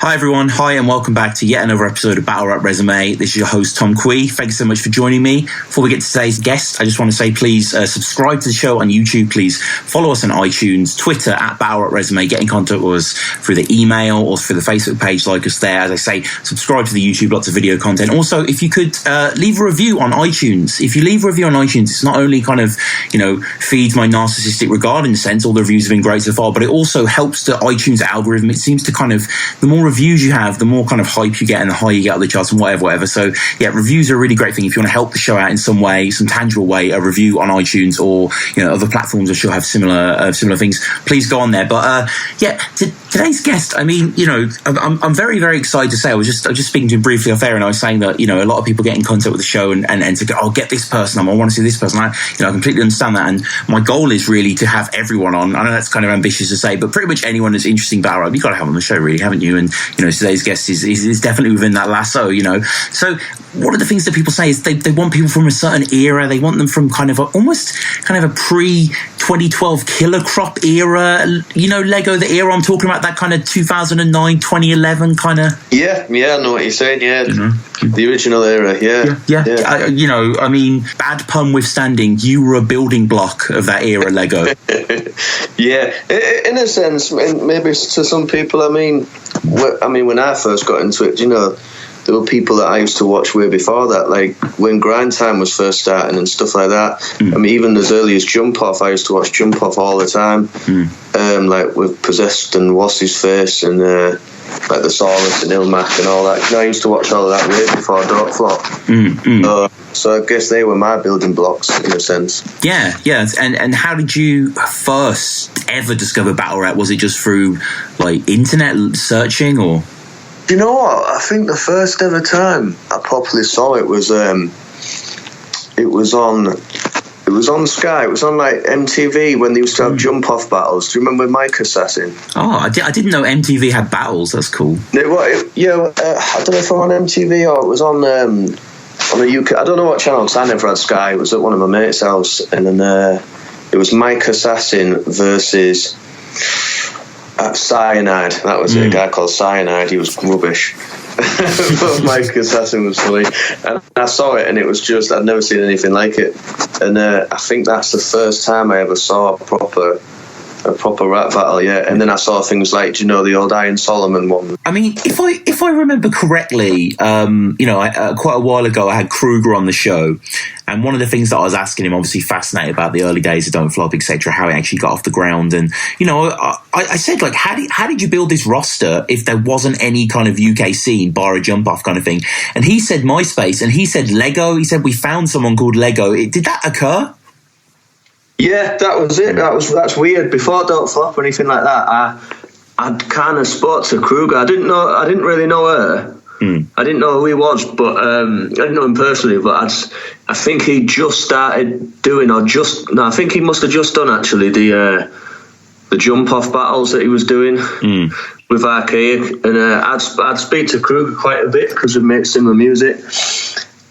Hi everyone, hi and welcome back to yet another episode of Battle Rap Resume. This is your host Tom Quee. Thank you so much for joining me. Before we get to today's guest, I just want to say please subscribe to the show on YouTube. Please follow us on iTunes, Twitter at Battle Rap Resume. Get in contact with us through the email or through the Facebook page, like us there. As I say, subscribe to the YouTube, lots of video content. Also, if you could leave a review on iTunes. If you leave a review on iTunes, it's not only kind of, feeds my narcissistic regard in a sense, all the reviews have been great so far, but it also helps the iTunes algorithm. It seems to kind of, the more reviews you have, the more kind of hype you get and the higher you get on the charts and whatever. So yeah, reviews are a really great thing. If you want to help the show out in some way, some tangible way, a review on iTunes or other platforms I'm sure have similar things, please go on there. But today's guest, I'm very, very excited to say, I was just speaking to him briefly off air, and I was saying that a lot of people get in contact with the show and to go, get this person, I want to see this person. I completely understand that, and my goal is really to have everyone on. I know that's kind of ambitious to say, but pretty much anyone that's interesting battle rap, you've got to have on the show, really, haven't you? And today's guest is definitely within that lasso. So one of the things that people say is they want people from a certain era. They want them from almost a pre-2012 Killer Crop era. Lego, the era I'm talking about, that kind of 2009, 2011 kind of. Yeah, I know what you're saying. Yeah, the original era. Yeah. Bad pun withstanding, you were a building block of that era, Lego. Yeah, in a sense, maybe to some people. When I first got into it, there were people that I used to watch way before that, like when Grind Time was first starting and stuff like that. Even as early as Jump Off, I used to watch Jump Off all the time, like with Possessed and What's His Face and like the Saurus and Ilmac and all that. I used to watch all of that way before Dark Flop. So I guess they were my building blocks in a sense. Yeah. And how did you first ever discover battle rap? Was it just through like internet searching, or? You know what? I think the first ever time I properly saw it was on Sky. It was on like MTV when they used to have jump off battles. Do you remember Mike Assassin? Oh, I didn't know MTV had battles. That's cool. I don't know if it was on MTV or it was on a UK. I don't know what channel, because I never had Sky. It was at one of my mates' house, and then it was Mike Assassin versus Cyanide. That was it. A guy called Cyanide. He was rubbish. But Mike Assassin was funny, and I saw it, and it was just, I'd never seen anything like it. And I think that's the first time I ever saw a proper rap battle. Yeah. And then I saw things like, the old Iron Solomon one. If I remember correctly, quite a while ago I had Kruger on the show, and one of the things that I was asking him, obviously fascinated about the early days of Don't Flop, etc., how he actually got off the ground, and I said, like, how did you build this roster if there wasn't any kind of UK scene, bar a jump off kind of thing? And he said MySpace, and he said Lego. He said we found someone called Lego. Did that occur? Yeah, that was it. That's weird. Before Don't Flop or anything like that, I'd kind of spoke to Kruger. I didn't really know her. I didn't know who he was, but I didn't know him personally. But I think he just started doing, I think he must have just done actually the jump off battles that he was doing with Archaic, and I'd speak to Kruger quite a bit because we make similar music,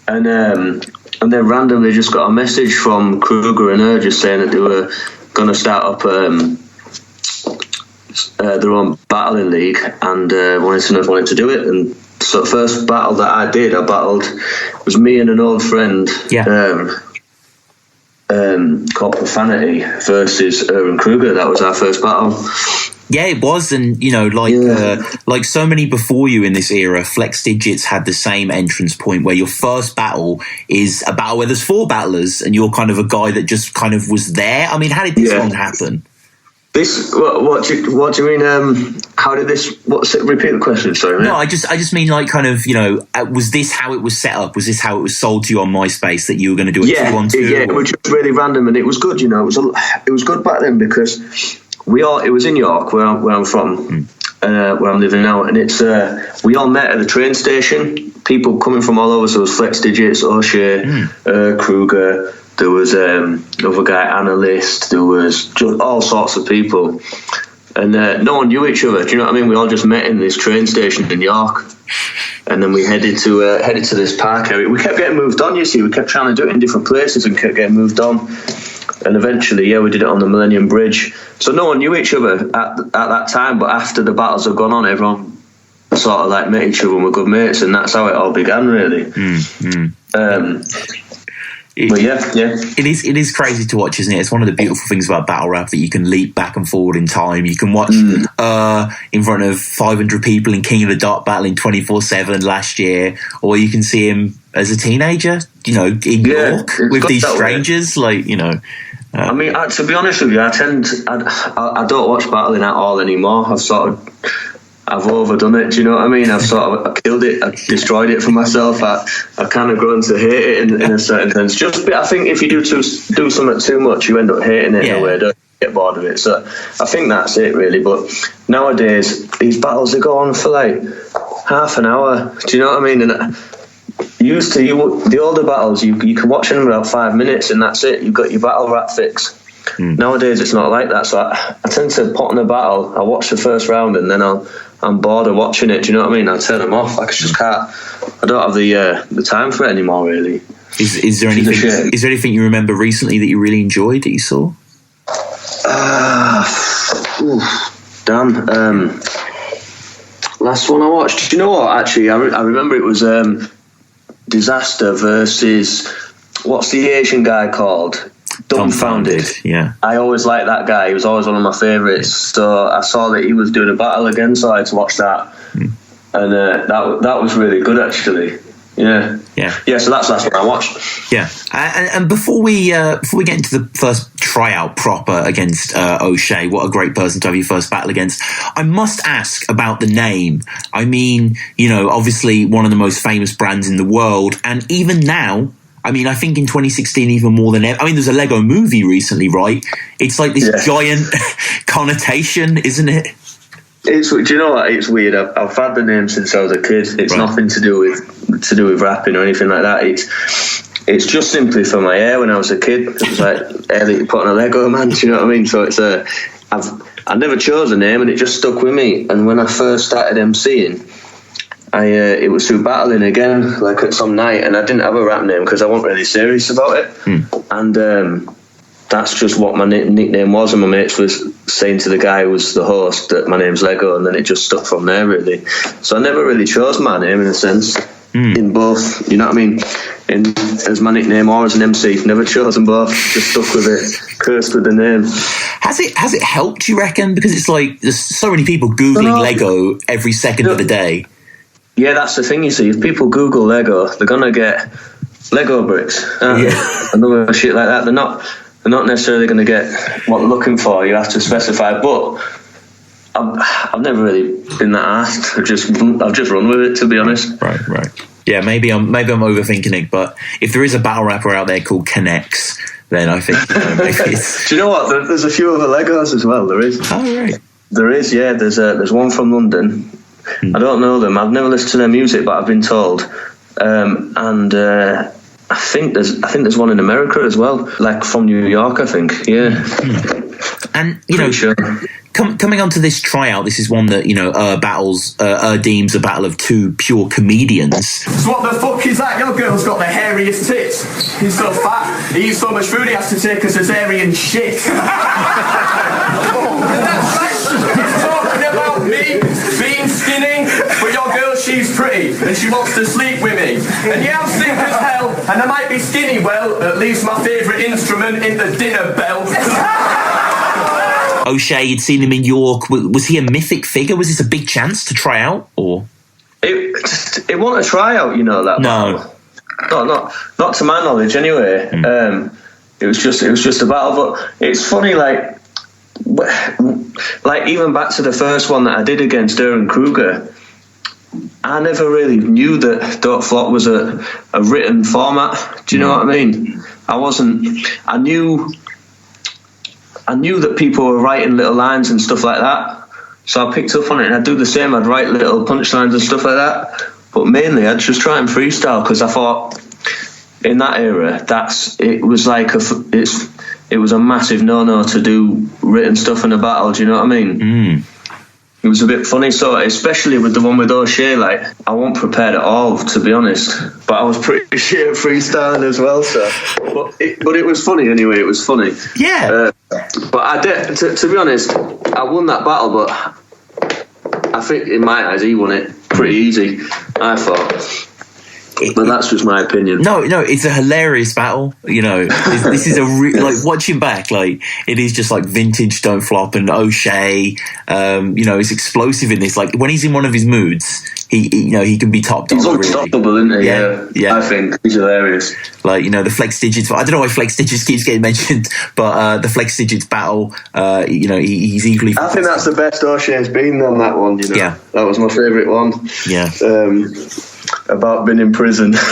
and then randomly just got a message from Kruger and her just saying that they were going to start up their own battling league, and wanted to do it. And so the first battle that I battled was me and an old friend called Profanity versus Aaron Kruger. That was our first battle. Yeah, it was, and like so many before you in this era, Flex Digits had the same entrance point where your first battle is a battle where there's 4 battlers, and you're kind of a guy that just kind of was there. How did this one happen? What do you mean? How did this? Repeat the question. Sorry, mate. No, I just mean like kind of was this how it was set up? Was this how it was sold to you on MySpace that you were going to do it 2-on-2? Yeah, it was just really random, and it was good. It was good back then because it was in York where I'm from, where I'm living now, and it's we all met at the train station. People coming from all over. So it was Flex Digits, Oshea, Kruger. There was another guy, Analyst. There was just all sorts of people, and no one knew each other. Do you know what I mean? We all just met in this train station in York, and then we headed to this park area. We kept getting moved on. You see, we kept trying to do it in different places and kept getting moved on. And eventually, we did it on the Millennium Bridge. So no one knew each other at that time. But after the battles have gone on, everyone sort of like met each other and were good mates, and that's how it all began, really. But yeah, it is crazy to watch, isn't it? It's one of the beautiful things about battle rap, that you can leap back and forward in time. You can watch in front of 500 people in King of the Dot battle in 24/7 last year, or you can see him as a teenager, in York with these strangers, I mean, to be honest with you, I don't watch battling at all anymore. I've overdone it. Do you know what I mean? I've killed it. I've destroyed it for myself. I've kind of grown to hate it in a certain sense. I think if you do something too much, you end up hating it in a way. Don't get bored of it. So I think that's it, really. But nowadays, these battles, they go on for like half an hour. Do you know what I mean? And the older battles, you can watch them in about 5 minutes, and that's it. You've got your battle rap fix. Nowadays, it's not like that. So I tend to put on a battle. I watch the first round, and then I'm bored of watching it. Do you know what I mean? I turn them off. I just can't. I don't have the time for it anymore, really. Is there anything? Is there anything you remember recently that you really enjoyed that you saw? Last one I watched. Do you know what? Actually, I remember it was Dizaster versus, what's the Asian guy called? Dumbfounded. Yeah. I always liked that guy. He was always one of my favourites. So I saw that he was doing a battle again, so I had to watch that. And that was really good, actually. Yeah. So that's the last one I watched. Yeah. And before we get into the first tryout proper against Oshea, what a great person to have your first battle against. I must ask about the name. I mean, obviously one of the most famous brands in the world, and even now, I mean, I think in 2016, even more than ever. I mean, there's a Lego movie recently, right? It's like this giant connotation, isn't it? Do you know what? It's weird. I've had the name since I was a kid. It's nothing to do with rapping or anything like that. It's just simply for my hair when I was a kid. It was like hair that you put on a Lego man. Do you know what I mean? So it's I never chose a name, and it just stuck with me. And when I first started MCing, it was through battling again, like at some night, and I didn't have a rap name because I wasn't really serious about it. And that's just what my nickname was, and my mates was saying to the guy who was the host that my name's Lego, and then it just stuck from there, really. So I never really chose my name, in a sense, in both, you know what I mean, as my nickname or as an MC. Never chose them both, just stuck with it, cursed with the name. Has it helped, you reckon? Because it's like there's so many people Googling Lego every second of the day. Yeah, that's the thing, you see. If people Google Lego, they're going to get Lego bricks, and other shit like that. They're not necessarily going to get what they're looking for. You have to specify. But I've never really been that asked. I've just run with it, to be honest. Right. Yeah, maybe I'm overthinking it. But if there is a battle rapper out there called Connects, then I think maybe it's... Do you know what? There's a few other Legos as well. There is. Oh, right. There is. Yeah. There's one from London. I don't know them. I've never listened to their music, but I've been told. I think there's one in America as well, like from New York, I think. Yeah. And sure. Coming onto this tryout, this is one that deems a battle of two pure comedians. So what the fuck is that? Your girl's got the hairiest tits. He's so fat. He eats so much food he has to take a cesarean shit. That's right. He's talking about me being skinny, but your girl, she's pretty and she wants to sleep with me. And yeah, I'm sick as hell, and I might be skinny. Well, at least my favourite instrument in the dinner bell. Oshea, you'd seen him in York. Was he a mythic figure? Was this a big chance to try out, or it wasn't a tryout? That no, battle. Not to my knowledge, anyway. It was just a battle. But it's funny, like even back to the first one that I did against Aaron Kruger, I never really knew that Don't Flop was a written format. Do you know what I mean? I knew that people were writing little lines and stuff like that, so I picked up on it, and I'd do the same. I'd write little punchlines and stuff like that, but mainly I'd just try and freestyle, because I thought in that era it was a massive no-no to do written stuff in a battle. Do you know what I mean? It was a bit funny, so especially with the one with Oshea, like I wasn't prepared at all, to be honest. But I was pretty shit at freestyling as well. So, but it was funny anyway. It was funny. Yeah. But I did. To be honest, I won that battle, but I think in my eyes he won it. pretty easy, I thought. But that's just my opinion. No, it's a hilarious battle. You know, this is like watching back, like it is just like vintage Don't Flop and Oshea. You know, it's explosive in this. Like when he's in one of his moods, he can be topped. He's unstoppable, isn't he? Yeah. I think he's hilarious. Like, you know, the Flex Digits. I don't know why Flex Digits keeps getting mentioned, but the Flex Digits battle. You know, he's equally. I think that's the best Oshea's been on that one. You know, yeah, that was my favourite one. Yeah. About being in prison. Check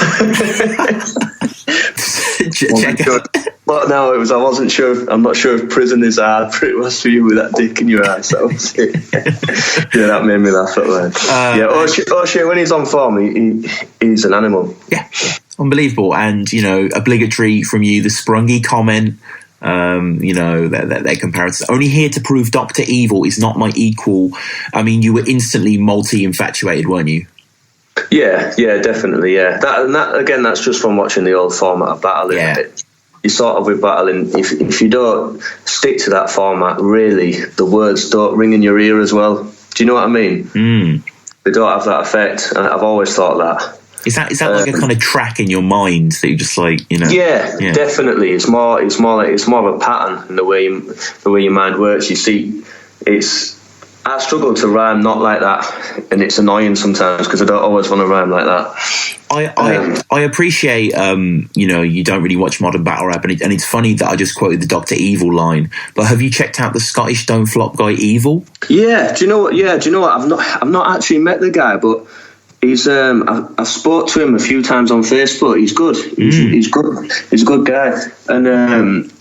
it. But no, I wasn't sure. I'm not sure if prison is hard, but it was for you with that dick in your eye. So yeah, that made me laugh at that. Oshea, when he's on form, he's an animal. Yeah, unbelievable. And you know, obligatory from you, the Sprungy comment. You know, their comparisons. Only here to prove Dr. Evil is not my equal. I mean, you were instantly multi-infatuated, weren't you? Yeah, definitely, yeah. That again, that's just from watching the old format of battling. Yeah. You sort of with battling, if you don't stick to that format, really, the words don't ring in your ear as well. Do you know what I mean? They don't have that effect, and I've always thought that. Is that like a kind of track in your mind that you just like, you know? Yeah, definitely. It's more of a pattern in the way your mind works. You see, I struggle to rhyme not like that, and it's annoying sometimes because I don't always want to rhyme like that. I appreciate, you know, you don't really watch modern battle rap, and it's funny that I just quoted the Dr. Evil line. But have you checked out the Scottish Don't Flop guy Evil? Yeah. Do you know what? I've not actually met the guy, but he's I spoke to him a few times on Facebook. He's good. He's good. He's a good guy, and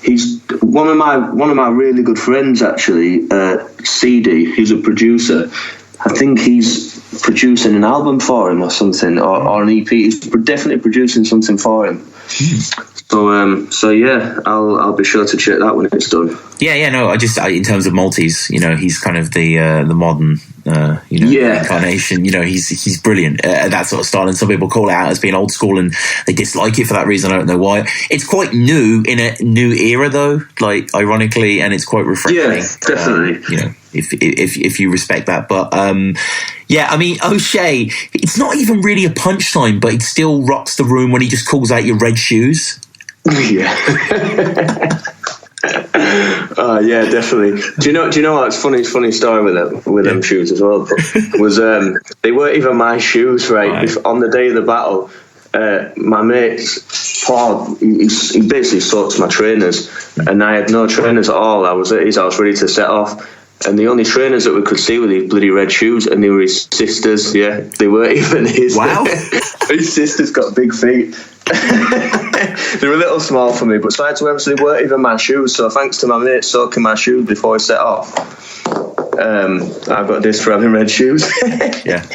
he's one of my really good friends actually. CD, he's a producer. I think he's producing an album for him or something, or an EP. He's definitely producing something for him. So yeah, I'll be sure to check that when it's done. Yeah, no, in terms of multis, you know, he's kind of the modern, incarnation. You know, he's brilliant at that sort of style, and some people call it out as being old school, and they dislike it for that reason. I don't know why. It's quite new in a new era, though. Like ironically, and it's quite refreshing. Yeah, definitely. You know, if you respect that, but yeah, I mean, Oshea, it's not even really a punchline, but it still rocks the room when he just calls out your red shoes. Yeah. Yeah, definitely. Do you know what? It's funny story with them shoes as well. Was they weren't even my shoes, right? On the day of the battle, my mate Paul, he basically soaked my trainers, and I had no trainers at all. I was at his house ready to set off. And the only trainers that we could see were these bloody red shoes, and they were his sister's. Yeah, they weren't even his. Wow. His sister's got big feet. They were a little small for me, but so I had to wear them, so they weren't even my shoes. So thanks to my mate soaking my shoes before I set off, I got this for having red shoes. Yeah.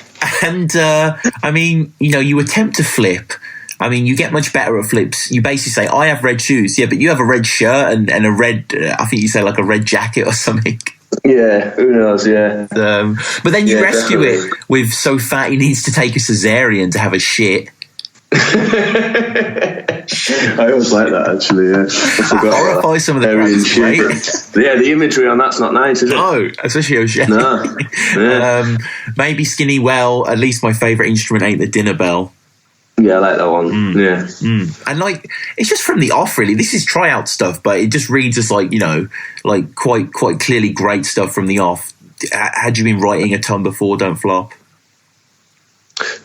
And I mean, you know, you attempt to flip. I mean, you get much better at flips. You basically say, I have red shoes. Yeah, but you have a red shirt and a red, I think you say like a red jacket or something. Yeah, who knows, yeah. But then you rescue it with so fat he needs to take a cesarean to have a shit. I always like that, actually, yeah. I forgot horrify some of the crowds, right? Yeah, the imagery on that's not nice, is it? No, especially Oshea. No. Yeah. Maybe Skinny Well, at least my favourite instrument ain't the dinner bell. Yeah, I like that one. Yeah. And like, it's just from the off, really. This is tryout stuff, but it just reads as like, you know, like quite clearly great stuff from the off. Had you been writing a ton before Don't Flop?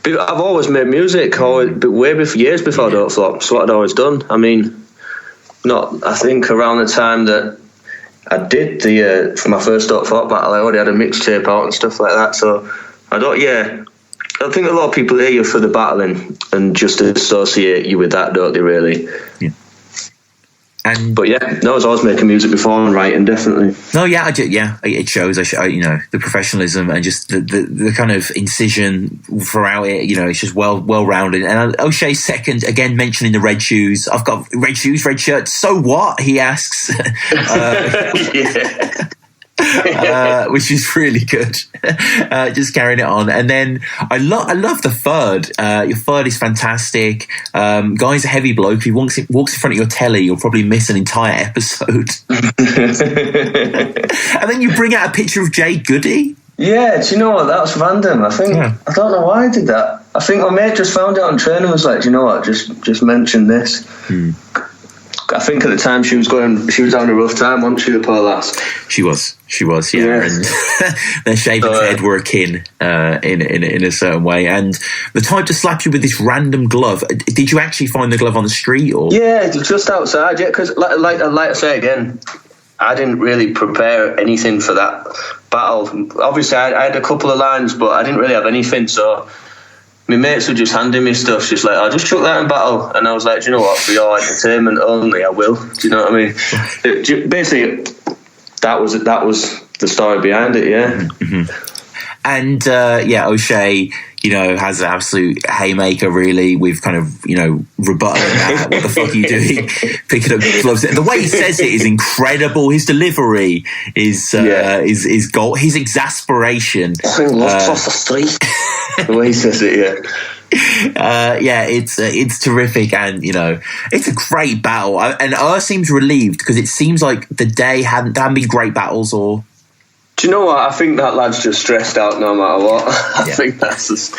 I've always made music, years before Don't Flop. That's what I'd always done. I mean, I think around the time that I did for my first Don't Flop battle, I already had a mixtape out and stuff like that. So I think a lot of people hear you for the battling and just associate you with that, don't they, really? Yeah. But yeah, no, I was always making music before and writing, definitely. No, yeah, it shows. You know, the professionalism and just the kind of incision throughout it. You know, it's just well rounded. And O'Shea's second, again mentioning the red shoes. I've got red shoes, red shirt. So what? He asks. Which is really good. Just carrying it on, and then I love the third. Your third is fantastic. Guy's a heavy bloke. If he walks in front of your telly, you'll probably miss an entire episode. And then you bring out a picture of Jay Goody. Yeah, do you know what? That was random. I think I don't know why I did that. I think my mate just found it on training and was like, do you know what? Just mention this. I think at the time she was having a rough time, wasn't she, the poor lass? She was, yeah. And their shaving head were akin in a certain way. And the type to slap you with this random glove, did you actually find the glove on the street? Or? Yeah, just outside, yeah, because like I say again, I didn't really prepare anything for that battle. Obviously, I had a couple of lines, but I didn't really have anything, so my mates were just handing me stuff, just like, I'll just chuck that in battle. And I was like, do you know what, for your entertainment only, I will. Do you know what I mean? Basically, that was the story behind it, yeah. And, Oshea, has an absolute haymaker, really, with kind of, rebutting that. What the fuck are you doing? Picking up gloves. The way he says it is incredible. His delivery is gold. His exasperation. Lost off the street. The way he says it, it's terrific, and it's a great battle. And seems relieved because it seems like the day hadn't been great battles. Or do you know what? I think that lad's just stressed out no matter what. I think that's just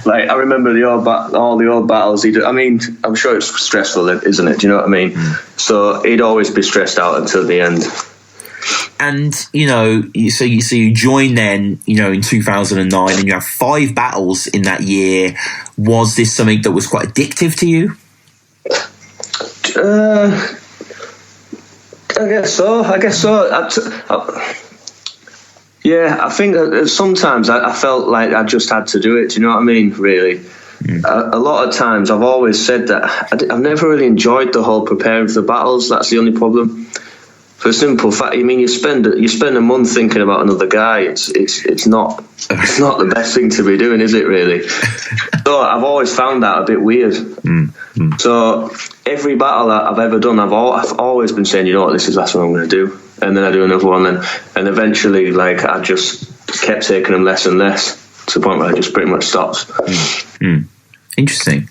like, I remember all the old battles he did. I mean, I'm sure it's stressful, isn't it? Do you know what I mean? So he'd always be stressed out until the end. And so you join then, in 2009, and you have 5 battles in that year. Was this something that was quite addictive to you? I guess so. Yeah, I think that sometimes I felt like I just had to do it. Do you know what I mean? Really, a lot of times I've always said that I've never really enjoyed the whole preparing for the battles. That's the only problem. For a simple fact, you spend a month thinking about another guy. It's not the best thing to be doing, is it? Really? So I've always found that a bit weird. So every battle that I've ever done, I've always been saying, you know what, this is that's what I'm going to do, and then I do another one, and eventually, like, I just kept taking them less and less to the point where I just pretty much stopped. Interesting.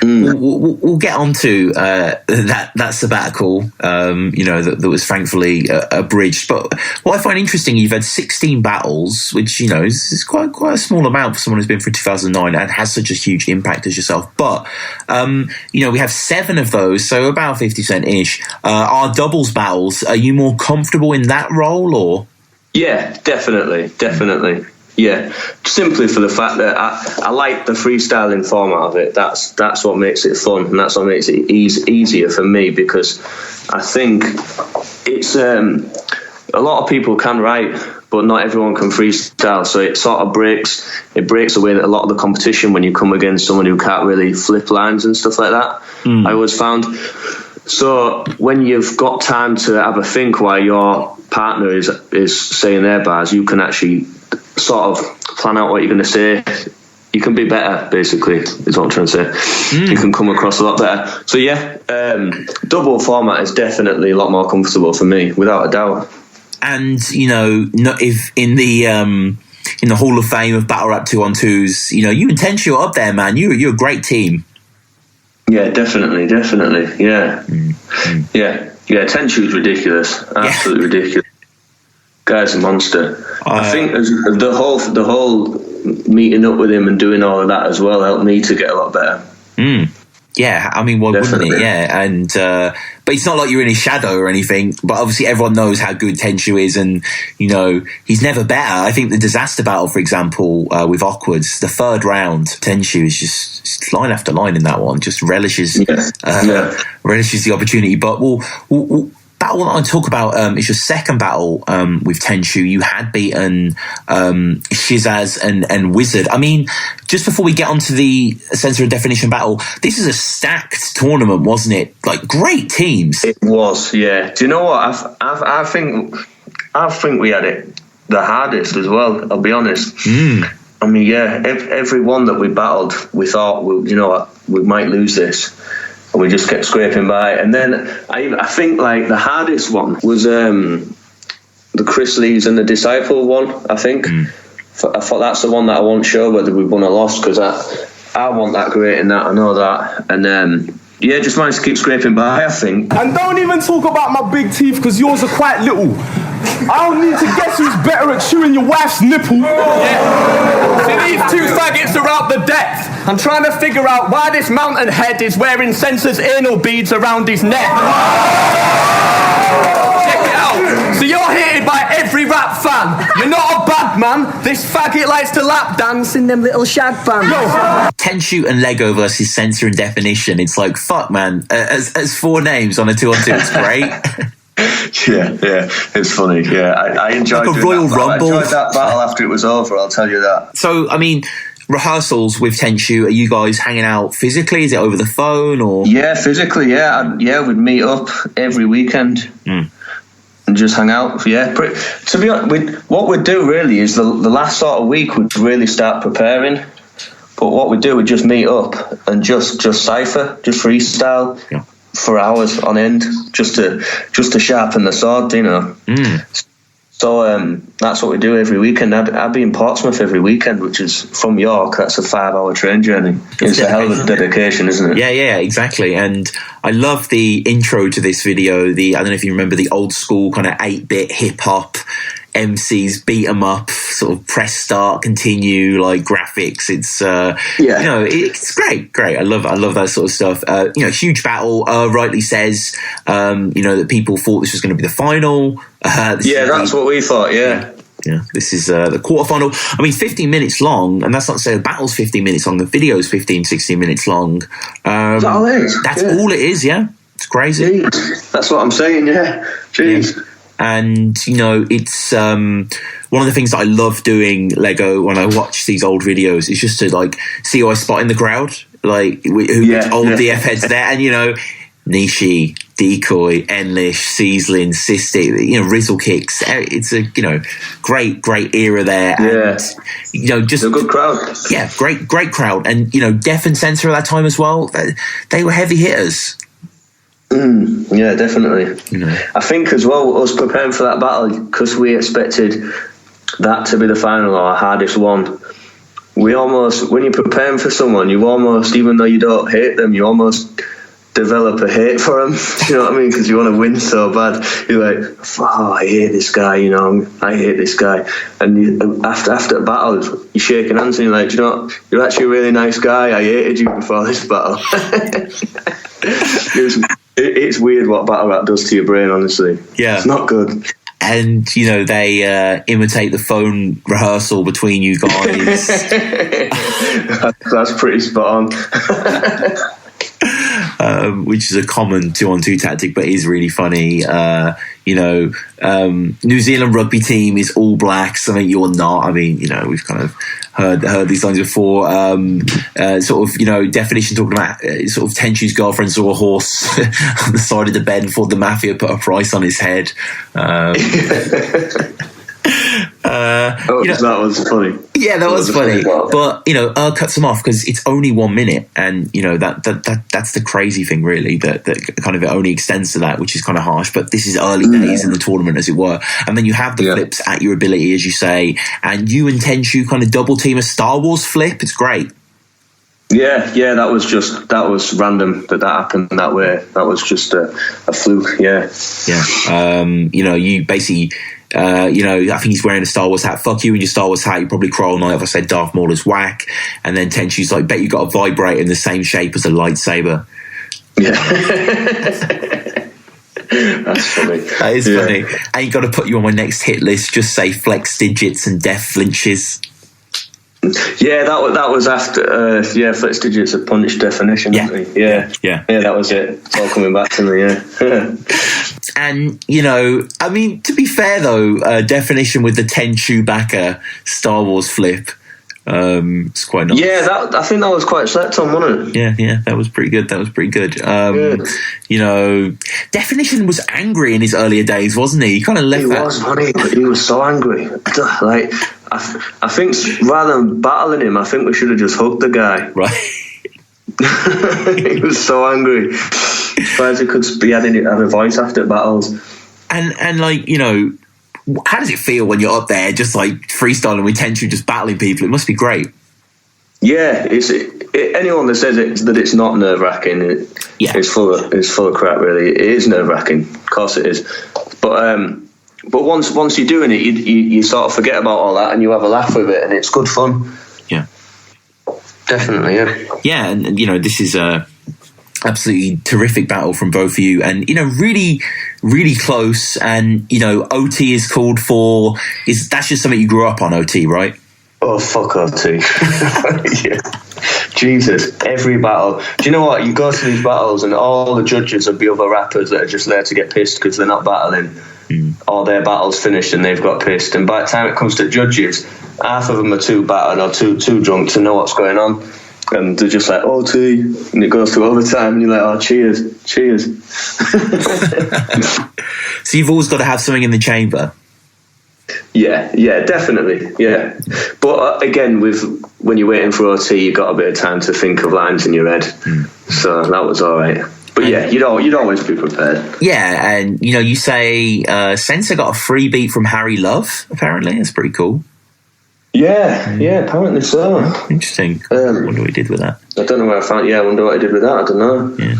We'll get on to that sabbatical, that was thankfully abridged. But what I find interesting, you've had 16 battles, which, is quite a small amount for someone who's been through 2009 and has such a huge impact as yourself. But, we have 7 of those, so about 50%-ish. Are doubles battles, are you more comfortable in that role, or? Yeah, definitely. Yeah, simply for the fact that I like the freestyling format of it. That's what makes it fun, and that's what makes it easier for me, because I think it's a lot of people can write, but not everyone can freestyle. So it sort of breaks away a lot of the competition when you come against someone who can't really flip lines and stuff like that. I always found. So when you've got time to have a think while your partner is saying their bars, you can actually sort of plan out what you're going to say. You can be better, basically, is what I'm trying to say. You can come across a lot better. So yeah, double format is definitely a lot more comfortable for me, without a doubt. And if in the Hall of Fame of Battle Rap 2-on-2s, you and Tenchoo are up there, man. You're a great team. Yeah, definitely, yeah. Yeah, Tenchoo's ridiculous, absolutely ridiculous. Guy's a monster. I think the whole meeting up with him and doing all of that as well helped me to get a lot better. Yeah, I mean, why wouldn't it? Yeah, and but it's not like you're in his shadow or anything. But obviously, everyone knows how good Tenchoo is, and he's never better. I think the Dizaster battle, for example, with Okwerdz, the 3rd round, Tenchoo is just line after line in that one. Just relishes the opportunity. But we'll battle that I talk about is your second battle with Tenchoo. You had beaten Shizaz and Wizard. I mean, just before we get onto the Sensa and Deffinition battle, this is a stacked tournament, wasn't it? Like, great teams. It was, yeah. Do you know what? I think we had it the hardest as well, I'll be honest. I mean, yeah, every one that we battled, we thought, well, you know what, we might lose this. And we just kept scraping by. And then I think, like, the hardest one was the Chris Lees and the Disciple one, I think. I thought that's the one that I won't show whether we won or lost, because I want that great in that, I know that. And Yeah, just managed to keep scraping by, I think. And don't even talk about my big teeth, because yours are quite little. I don't need to guess who's better at chewing your wife's nipple. Yeah. See, these two faggots are out the depth. I'm trying to figure out why this mountain head is wearing Sensa's anal beads around his neck. Check it out. So you're hated by every rap fan. You're not a bad man. This faggot likes to lap dance in them little shag bands. Tenchoo and Lego versus Sensa and Deffinition. It's like, fuck, man. As 4 names on a 2-on-2, it's great. Yeah, it's funny. Yeah, I enjoyed like a Royal Rumble. I enjoyed that battle after it was over, I'll tell you that. So, I mean, rehearsals with Tenchoo, are you guys hanging out physically? Is it over the phone or? Yeah, physically, yeah. We'd meet up every weekend and just hang out. Yeah, to be honest, what we'd do really is the last sort of week we'd really start preparing. But what we'd do, we'd just meet up and just cypher, just freestyle. Yeah. For hours on end, just to sharpen the sword, you know. So that's what we do every weekend. I'd be in Portsmouth every weekend, which is from York. That's a 5-hour train journey. It's a hell of a dedication, isn't it? Yeah, exactly. And I love the intro to this video. I don't know if you remember the old school kind of 8-bit hip hop MCs beat 'em up, sort of press start, continue, like graphics. It's you know, it's great. I love that sort of stuff. You know, huge battle. Rightly says, you know, that people thought this was going to be the final. That's what we thought. Yeah, this is the quarterfinal. I mean, 15 minutes long, and that's not to say the battle's 15 minutes long. The video's 15-16 minutes long. That's all it is. That's all it is. Yeah, it's crazy. Jeez. That's what I'm saying. Yeah, jeez. Yeah. And, you know, it's one of the things that I love doing, Lego, when I watch these old videos is just to, like, see who I spot in the crowd, like, old DF heads there. And, you know, Nishi, Decoy, Enlish, Seasling, Sisty, you know, Rizzle Kicks. It's a, you know, great era there. And, you know, just a good crowd. Yeah, great crowd. And, you know, Def and Sensa at that time as well, they were heavy hitters. Yeah, definitely. You know. I think as well, us preparing for that battle, because we expected that to be the final or our hardest one, we almost, when you're preparing for someone, you almost, even though you don't hate them, you almost develop a hate for them. You know what I mean? Because you want to win so bad. You're like, oh, I hate this guy, you know, I hate this guy. And after a battle, you're shaking hands and you're like, you know, you're actually a really nice guy. I hated you before this battle. It's weird what battle rap does to your brain, honestly. Yeah. It's not good. And, you know, they imitate the phone rehearsal between you guys. That's pretty spot on. Which is a common 2-on-2 tactic, but is really funny. You know, New Zealand rugby team is all blacks. I mean, you're not. I mean, you know, we've kind of heard these lines before. Sort of, you know, Deffinition talking about sort of Tenchoo's girlfriend saw a horse on the side of the bed and thought the mafia put a price on his head. That was funny. Yeah, that was funny. But, you know, cuts them off because it's only 1 minute, and, you know, that's the crazy thing, really, that kind of it only extends to that, which is kind of harsh. But this is early days in the tournament, as it were, and then you have the flips at your ability, as you say, and you and Tenchoo kind of double team a Star Wars flip. It's great. Yeah, that was random that happened that way. That was just a fluke. Yeah. You know, you basically. You know, I think he's wearing a Star Wars hat. Fuck you and your Star Wars hat. You probably cry all night if I said Darth Maul's whack. And then Tenchoo's like, bet you got a vibrator in the same shape as a lightsaber. Yeah. That's funny. That is funny. And you got to put you on my next hit list. Just say flex digits and def flinches. Yeah, that was after. Flex digits of Punch Deffinition. Yeah, that was it. It's all coming back to me. Yeah. And, you know, I mean, to be fair though, Deffinition with the Tenchoo backer Star Wars flip, it's quite nice. Yeah, I think that was quite slept on, wasn't it? Yeah, that was pretty good. You know, Deffinition was angry in his earlier days, wasn't he? He kind of left. He was funny, but he was so angry. Like, I think rather than battling him, I think we should have just hugged the guy. Right. He was so angry. Surprised he could be have a voice after battles. And like, you know, how does it feel when you're up there just like freestyling with Tenchoo, just battling people? It must be great. Yeah, anyone that says that it's not nerve-wracking is full of crap. Really, it is nerve-wracking. Of course, it is. But once you're doing it, you sort of forget about all that and you have a laugh with it, and it's good fun. Yeah, definitely. Yeah, and this is a absolutely terrific battle from both of you, and really, really close. And OT is called for. That's just something you grew up on, OT, right? Oh, fuck OT. Yeah. Jesus, every battle. Do you know what? You go to these battles and all the judges will be other rappers that are just there to get pissed because they're not battling. Or their battle's finished and they've got pissed. And by the time it comes to judges, half of them are too battered or too drunk to know what's going on. And they're just like, OT. And it goes to overtime and you're like, oh, cheers. So you've always got to have something in the chamber. Yeah, definitely, yeah. But again, when you're waiting for OT, you've got a bit of time to think of lines in your head. So that was all right. But yeah, you'd always be prepared. Yeah, and you say Sensa got a free beat from Harry Love, apparently. That's pretty cool. Yeah, apparently so. Interesting. I wonder what he did with that. I don't know where I found. Yeah, I wonder what I did with that. I don't know. Yeah,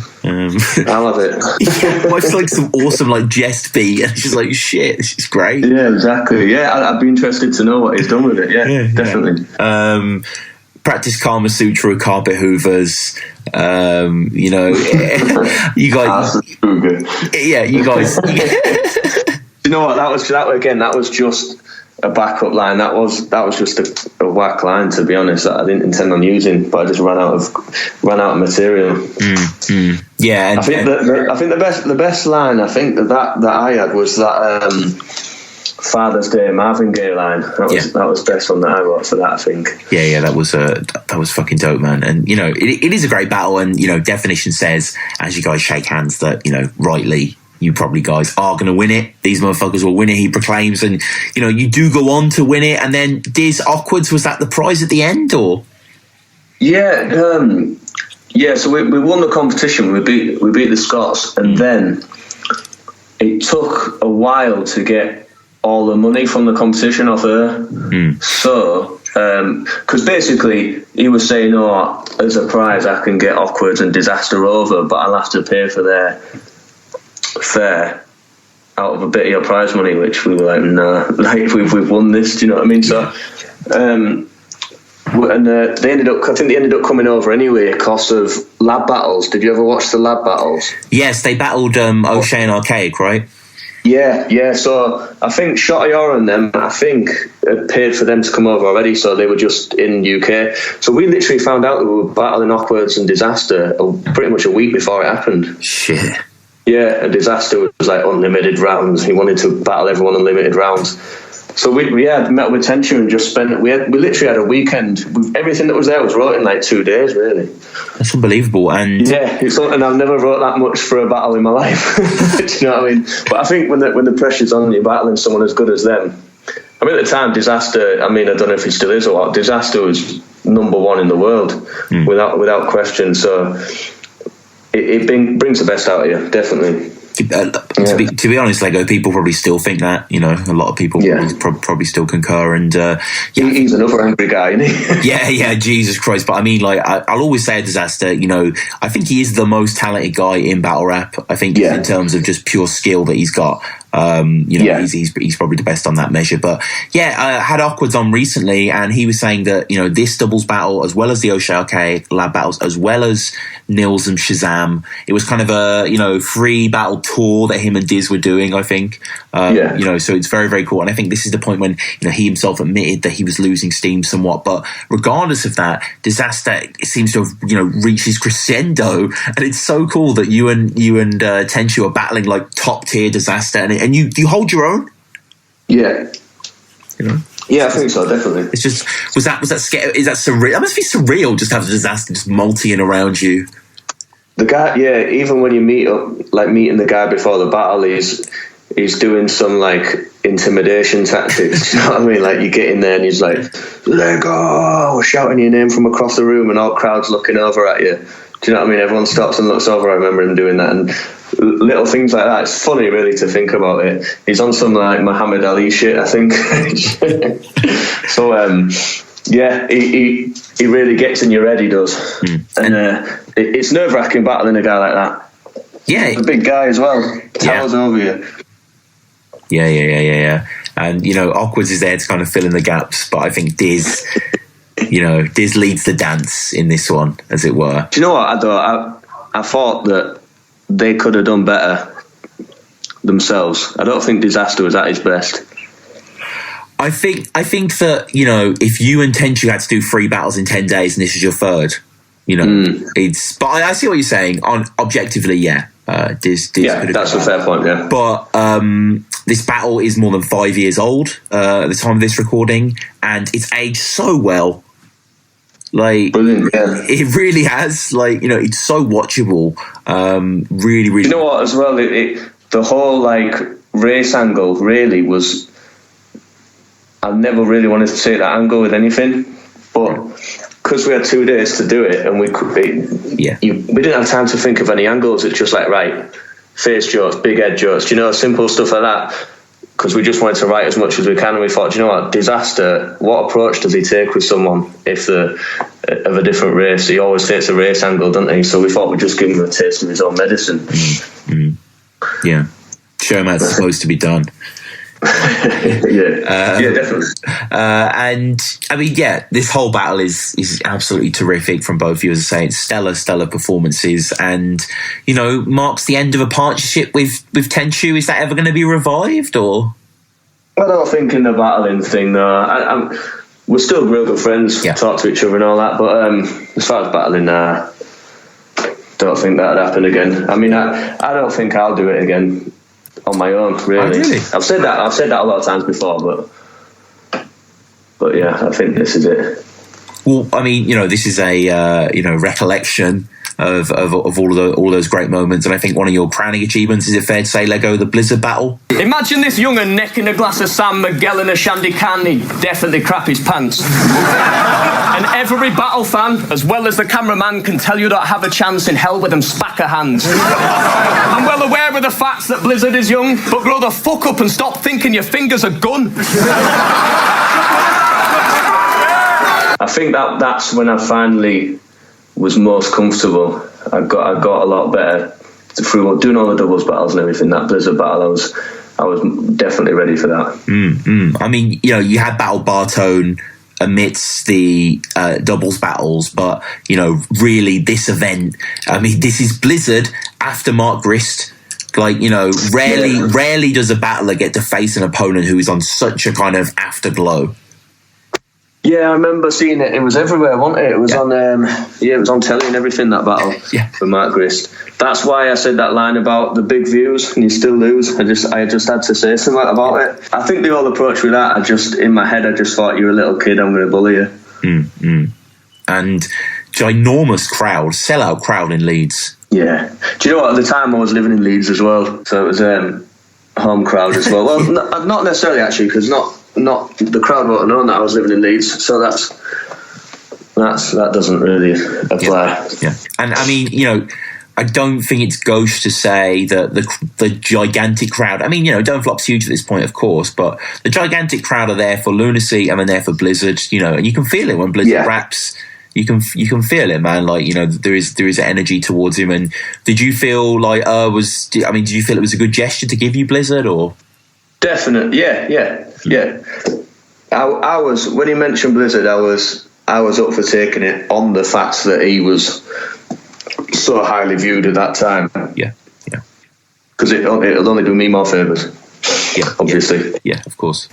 I'll have it. Yeah, it's like some awesome jest beat, and it's just like shit. This is great. Yeah, exactly. Yeah, I'd be interested to know what he's done with it. Yeah, definitely. Practice Kama Sutra with carpet hoovers. You guys. Yeah, you guys. You know what? That was just a backup line. That was just a whack line, to be honest, that I didn't intend on using, but I just ran out of material. Yeah, and, I think the best line I think that I had was that Father's Day Marvin Gaye line. That was the best one that I wrote for that, I think. Yeah, that was fucking dope, man. And it is a great battle. And Deffinition says, as you guys shake hands, that rightly, you probably guys are going to win it. These motherfuckers will win it, he proclaims. And, you do go on to win it. And then Okwerdz, was that the prize at the end, or? Yeah, so we won the competition. We beat the Scots. And then it took a while to get all the money from the competition off her. So, because basically he was saying, as a prize I can get Okwerdz and Dizaster over, but I'll have to pay for their fare out of a bit of your prize money, which we were like, nah, like we've won this, do you know what I mean? So they ended up coming over anyway because of lab battles. Did you ever watch the lab battles? Yes, they battled Oshea and Archaic, right? Yeah. So I think Shotty and them, had paid for them to come over already, so they were just in UK. So we literally found out that we were battling Okwerdz and Dizaster pretty much a week before it happened. Shit. Yeah, and Dizaster was like unlimited rounds. He wanted to battle everyone unlimited rounds. So we met with Tenchoo and just spent. We literally had a weekend. Everything that was there was wrote in like 2 days, really. That's unbelievable. And yeah, and I've never wrote that much for a battle in my life. Do you know what I mean? But I think when the pressure's on you, battling someone as good as them. I mean, at the time, Dizaster. I mean, I don't know if he still is or what. Dizaster was number one in the world, without question. So it brings the best out of you, definitely. To be honest, Lego, people probably still think that. A lot of people probably still concur. And he's another angry guy, isn't he? yeah, Jesus Christ. But I mean, like, I'll always say a Dizaster. I think he is the most talented guy in battle rap. I think in terms of just pure skill that he's got. He's probably the best on that measure. But I had Okwerdz on recently, and he was saying that this doubles battle, as well as the Oshea lab battles, as well as Nils and Shazam, it was kind of a free battle tour that him and Diz were doing, I think. So it's very, very cool. And I think this is the point when he himself admitted that he was losing steam somewhat. But regardless of that, Dizaster seems to have reached his crescendo, and it's so cool that you and Tenchoo are battling like top tier Dizaster, and you hold your own. Yeah. Yeah, I think so, definitely. It's just was that scary? Is that surreal? That must be surreal, just to have a Dizaster just multiing around you. The guy, even when you meeting the guy before the battle, he's doing some like intimidation tactics. You know what I mean? Like you get in there and he's like, "Lego!" shouting your name from across the room, and all crowds looking over at you. Do you know what I mean? Everyone stops and looks over. I remember him doing that, and little things like that. It's funny, really, to think about it. He's on some like Muhammad Ali shit, I think. So Yeah, he really gets in your head, he does. And it's nerve-wracking battling a guy like that. Yeah. He's a big guy as well. Towers over you. Yeah. And, you know, Okwerdz is there to kind of fill in the gaps, but I think Diz, you know, Diz leads the dance in this one, as it were. Do you know what, I thought that they could have done better themselves. I don't think Dizaster was at his best. I think that, you know, if you and Tenchoo had to do 3 battles in 10 days and this is your 3rd, you know, it's... But I see what you're saying. Objectively, yeah. Diz yeah, that's a fair point, yeah. But this battle is more than 5 years old at the time of this recording, and it's aged so well. Like, brilliant, yeah. It really has. Like, you know, it's so watchable. Really, really... You know what, as well, the whole, like, race angle really was... I never really wanted to take that angle with anything, but because we had 2 days to do it and we didn't have time to think of any angles. It's just like, right, face jokes, big head jokes, you know, simple stuff like that, because we just wanted to write as much as we can. And we thought, you know what, Dizaster, what approach does he take with someone if they're of a different race? He always takes a race angle, doesn't he? So we thought we'd just give him a taste of his own medicine. Yeah, show him how it's supposed to be done. Yeah, definitely. And I mean, yeah, this whole battle is absolutely terrific from both of you. As I say, it's stellar performances, and you know, marks the end of a partnership with Tenchoo. Is that ever going to be revived, or? I don't think in the battling thing, though. We're still real good friends, talk to each other and all that, but as far as battling, don't think that'd happen again. I mean, I don't think I'll do it again on my own, really. Oh, really? I've said that a lot of times before, but yeah, I think this is it. Well, I mean, you know, this is a recollection of all those great moments, and I think one of your crowning achievements, is it fair to say, Lego, the Blizzard battle? Imagine this young un necking a glass of San Miguel in a shandy can. He'd definitely crap his pants. And every battle fan, as well as the cameraman, can tell you don't have a chance in hell with them spacker hands. I'm well aware of the facts that Blizzard is young, but grow the fuck up and stop thinking your finger's a gun. I think that's when I finally was most comfortable. I got a lot better through doing all the doubles battles and everything. That Blizzard battle, I was definitely ready for that. I mean, you know, you had battled Bartone amidst the doubles battles, but you know, really, this event, I mean, this is Blizzard after Mark Grist. Like, you know, rarely does a battler get to face an opponent who is on such a kind of afterglow. Yeah, I remember seeing it. It was everywhere, wasn't it? It was on, it was on telly and everything, that battle for Mark Grist. That's why I said that line about the big views and you still lose. I just had to say something about it. I think the whole approach with that, in my head, I just thought, you're a little kid, I'm going to bully you. And ginormous crowd, sellout crowd in Leeds. Yeah. Do you know what? At the time, I was living in Leeds as well, so it was home crowd as well. Well, not necessarily actually, because not the crowd won't have known that I was living in Leeds, so that doesn't really apply. Yeah. And I mean, you know, I don't think it's gauche to say that the gigantic crowd, I mean, you know, Don't Flop's huge at this point, of course, but the gigantic crowd are there for Lunacy and they're there for Blizzard, you know, and you can feel it when Blizzard raps. You can feel it, man. Like, you know, there is energy towards him. And did you feel like did you feel it was a good gesture to give you Blizzard, or? Definitely, yeah. I was, when he mentioned Blizzard, I was up for taking it on the fact that he was so highly viewed at that time. Yeah. Because it'll only do me more favours. Yeah, obviously. Yeah, of course.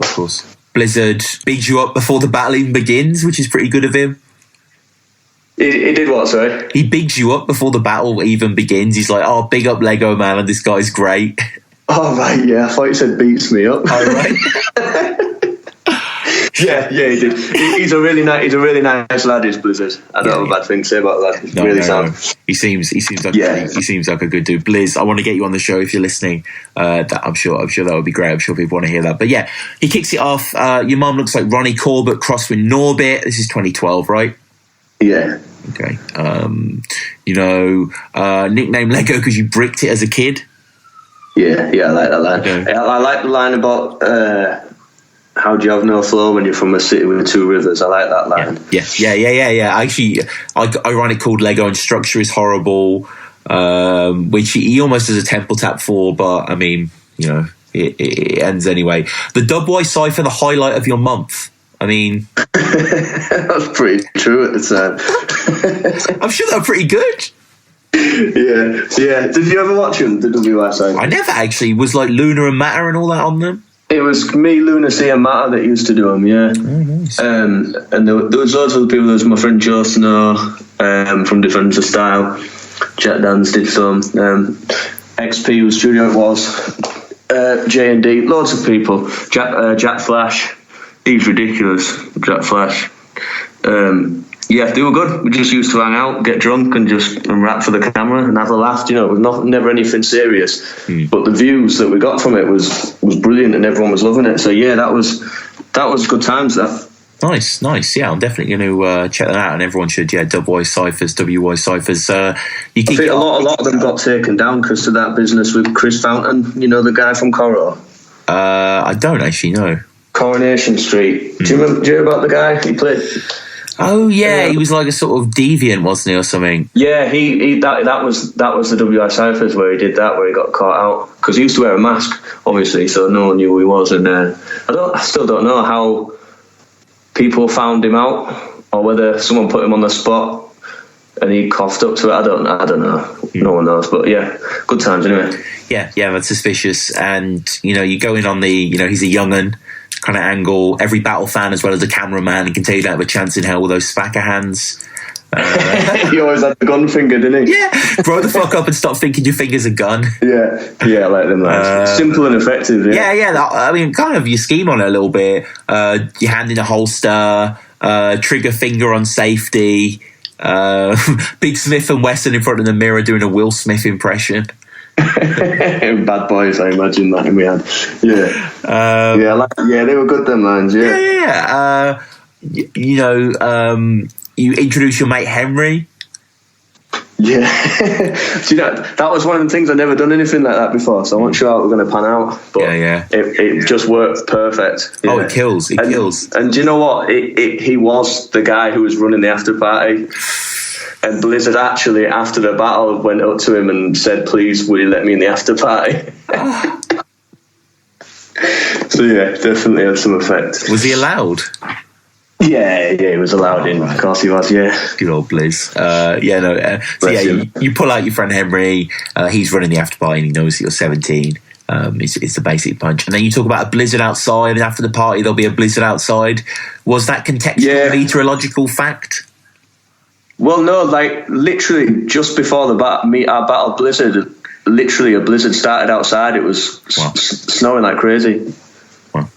Blizzard bigs you up before the battle even begins, which is pretty good of him. He did what, sorry? He bigs you up before the battle even begins. He's like, "Oh, big up Lego, man, and this guy's great." Oh, right, yeah. I thought you said beats me up. Oh, right. Yeah, he did. He's a really nice lad, is Blizzard. I don't have a bad thing to say about that. He's really sound. He seems like a good dude. Blizz, I want to get you on the show if you're listening. I'm sure that would be great. I'm sure people want to hear that. But yeah, he kicks it off. Your mum looks like Ronnie Corbett crossed with Norbit. This is 2012, right? Yeah. Okay. Nickname Lego because you bricked it as a kid. Yeah, I like that line. Okay. I like the line about how do you have no flow when you're from a city with 2 rivers? I like that line. Yeah. Actually, I run it called Lego and Structure is horrible, which he almost has a temple tap for, but I mean, you know, it ends anyway. The Dubwise cipher, the highlight of your month. I mean, that's pretty true at the time. I'm sure they're pretty good. Yeah. Did you ever watch them, the WSI? I never actually. Was like Luna and Matter and all that on them? It was me, Lunacy and Matter that used to do them, yeah. Oh, nice. And there was loads of people. There was my friend Joe Snow from Defender Style. Jack Dans did some. XP was Studio It Was. J&D, loads of people. Jack Flash. He's ridiculous, Jack Flash. Yeah, they were good. We just used to hang out, get drunk, and rap for the camera and have a laugh. You know, it was never anything serious. But the views that we got from it was brilliant, and everyone was loving it. So yeah, that was good times. That. Nice. Yeah, I'm definitely going to check that out, and everyone should. Yeah, Dubwise ciphers, WY ciphers. I think a lot of them got taken down because of that business with Chris Fountain. You know, the guy from Coro. I don't actually know. Coronation Street. Do you hear about the guy he played? Oh yeah, he was like a sort of deviant, wasn't he, or something? Yeah, that was the WI ciphers where he did that, where he got caught out because he used to wear a mask, obviously, so no one knew who he was. And I still don't know how people found him out, or whether someone put him on the spot and he coughed up to it. I don't know. No one knows, but yeah, good times anyway. Yeah, that's suspicious. And you know, you go in on the, you know, he's a young'un kind of angle. Every battle fan, as well as the cameraman, he can tell you don't have a chance in hell with those spacker hands. He always had the gun finger, didn't he? Yeah, grow the fuck up and stop thinking your finger's a gun. Yeah, I like them lines. Simple and effective. Yeah. I mean, kind of you scheme on it a little bit. Your hand in a holster, trigger finger on safety. Big Smith and Wesson in front of the mirror doing a Will Smith impression. Bad Boys, I imagine that we had. They were good, them lines. You introduce your mate Henry. Yeah. See, that was one of the things. I'd never done anything like that before, so I wasn't sure how it was going to pan out. But it just worked perfect. Yeah. Oh, it kills. And do you know what? He was the guy who was running the after party. And Blizzard actually, after the battle, went up to him and said, "Please, will you let me in the after party?" So yeah, definitely had some effect. Was he allowed? Yeah, he was allowed in. Right. Of course he was, yeah. Good old Blizz. You pull out your friend Henry. He's running the after party and he knows that you're 17. It's the basic punch. And then you talk about a blizzard outside, and after the party there'll be a blizzard outside. Was that contextual meteorological fact? Well, no, like literally just before our battle blizzard, literally a blizzard started outside. It was snowing like crazy. Wow.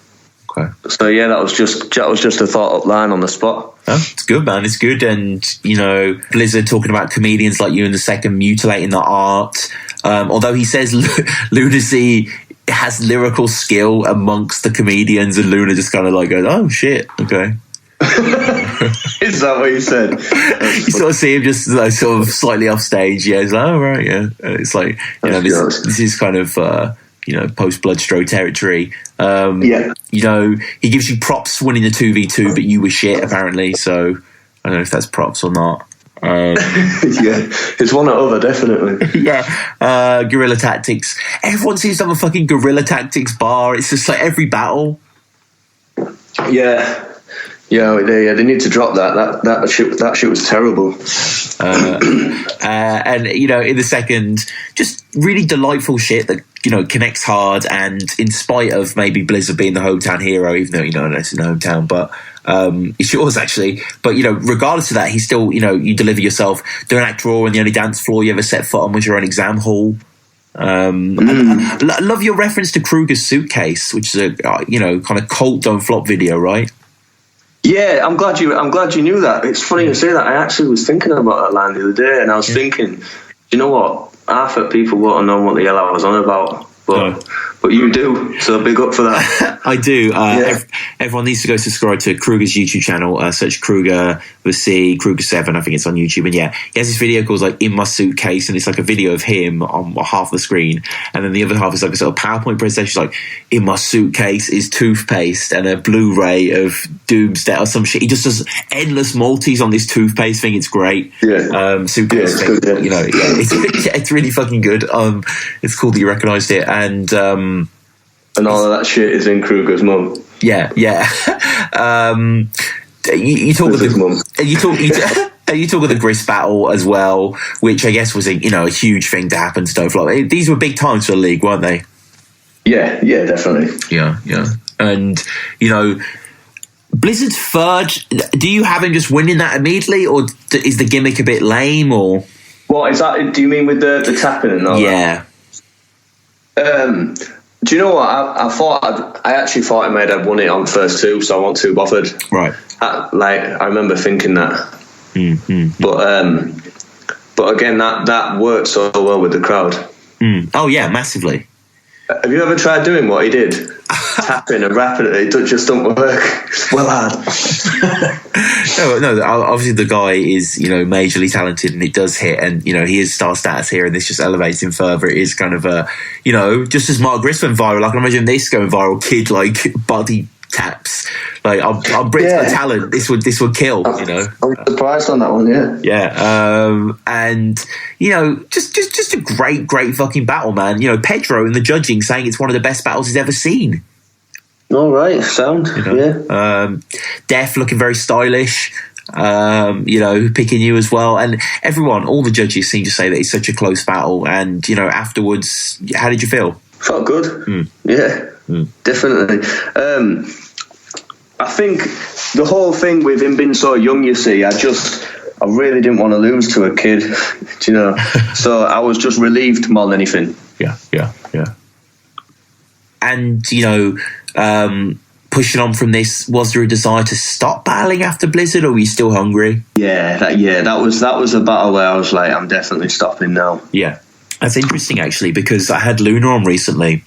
Okay. So yeah, that was just a thought up line on the spot. Oh, it's good, man. It's good. And you know, Blizzard talking about comedians like you in the second mutilating the art. Although he says Lunacy has lyrical skill amongst the comedians, and Luna just kind of like goes, "Oh shit, okay." Is that what you said? You sort of see him just like, sort of slightly off stage. Yeah, he's like, "Oh right, yeah." It's like, you know, this is kind of post Bloodstroke territory. You know, he gives you props winning the 2v2, but you were shit apparently. So I don't know if that's props or not. Yeah, it's one or other, definitely. Guerrilla tactics. Everyone seems to have a fucking guerrilla tactics bar. It's just like every battle. Yeah, they need to drop that. That shit was terrible. And you know, in the second, just really delightful shit that, you know, connects hard. And in spite of maybe Blizzard being the hometown hero, even though, you know, it's in the hometown, but it's yours actually. But you know, regardless of that, he still, you know, you deliver yourself. Don't act raw, and the only dance floor you ever set foot on was your own exam hall. I love your reference to Kruger's Suitcase, which is a kind of cult don't flop video, right? Yeah, I'm glad you knew that. It's funny you say that. I actually was thinking about that line the other day, and I was thinking, you know what? Half of people won't know what the hell I was on about, but but you do, so big up for that. I do. Everyone needs to go subscribe to Kruger's YouTube channel. Search Kruger with C, Kruger7, I think it's on YouTube. And yeah, he has this video called like In My Suitcase, and it's like a video of him on half the screen, and then the other half is like a sort of PowerPoint presentation, like in my suitcase is toothpaste and a Blu-ray of Doomsday or some shit. He just does endless multis on this toothpaste thing. It's great. Suitcase thing. Good, it's really fucking good. It's cool that you recognised it, and all of that shit is in Kruger's mum. Yeah. You talk of the mum. You talk of the Grist battle as well, which I guess was a huge thing to happen. Stuff like these were big times for the league, weren't they? Yeah, definitely. Yeah, and Blizzard's third. Do you have him just winning that immediately, or is the gimmick a bit lame? Or what is that? Do you mean with the tapping and all that? Do you know what? I actually thought I made have won it on first two, so I wasn't too bothered. Right. I remember thinking that. Mm-hmm. But again, that worked so well with the crowd. Oh yeah, massively. Have you ever tried doing what he did? Tapping and rapping it just don't work. It's well hard. No, obviously the guy is, majorly talented and it does hit, and, he is star status here, and this just elevates him further. It is kind of a, just as Mark Grist went viral, I can imagine this going viral, kid like body taps. Like, I'm Brits for talent. This would kill, I'm surprised on that one, and, just a great fucking battle, man. Pedro in the judging saying it's one of the best battles he's ever seen. All right, sound. Def looking very stylish, picking you as well, and all the judges seem to say that it's such a close battle. And afterwards, how did you feel? Felt good. Definitely. I think the whole thing with him being so young, you see, I really didn't want to lose to a kid, so I was just relieved more than anything. Yeah. And pushing on from this, was there a desire to stop battling after Blizzard, or were you still hungry? That was a battle where I was like, I'm definitely stopping now. Yeah, that's interesting actually, because I had Luna on recently,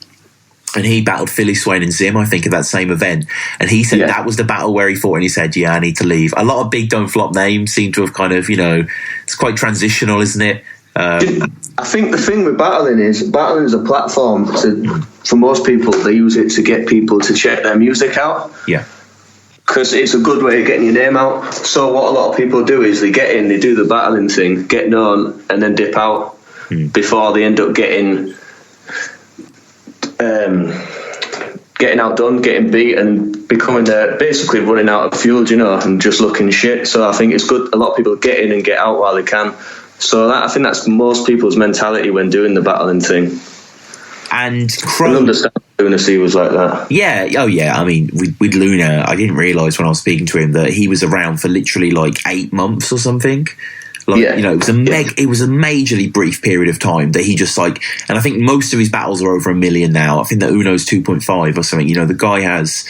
and he battled Philly Swain and Zim, I think, at that same event, and he said that was the battle where he fought, and he said, I need to leave. A lot of big don't flop names seem to have kind of, it's quite transitional, isn't it? I think the thing with battling is a platform for most people. They use it to get people to check their music out. Yeah. Because it's a good way of getting your name out. So what a lot of people do is they get in, they do the battling thing, get known, and then dip out before they end up getting outdone, getting beat, and becoming basically running out of fuel, and just looking shit. So I think it's good. A lot of people get in and get out while they can. So I think that's most people's mentality when doing the battling thing. And I understand Luna C was like that. Yeah. Oh, yeah. I mean, with Luna, I didn't realise when I was speaking to him that he was around for literally like 8 months or something. It was a majorly brief period of time that he just and I think most of his battles are over 1 million now. I think that Uno's 2.5 or something. The guy has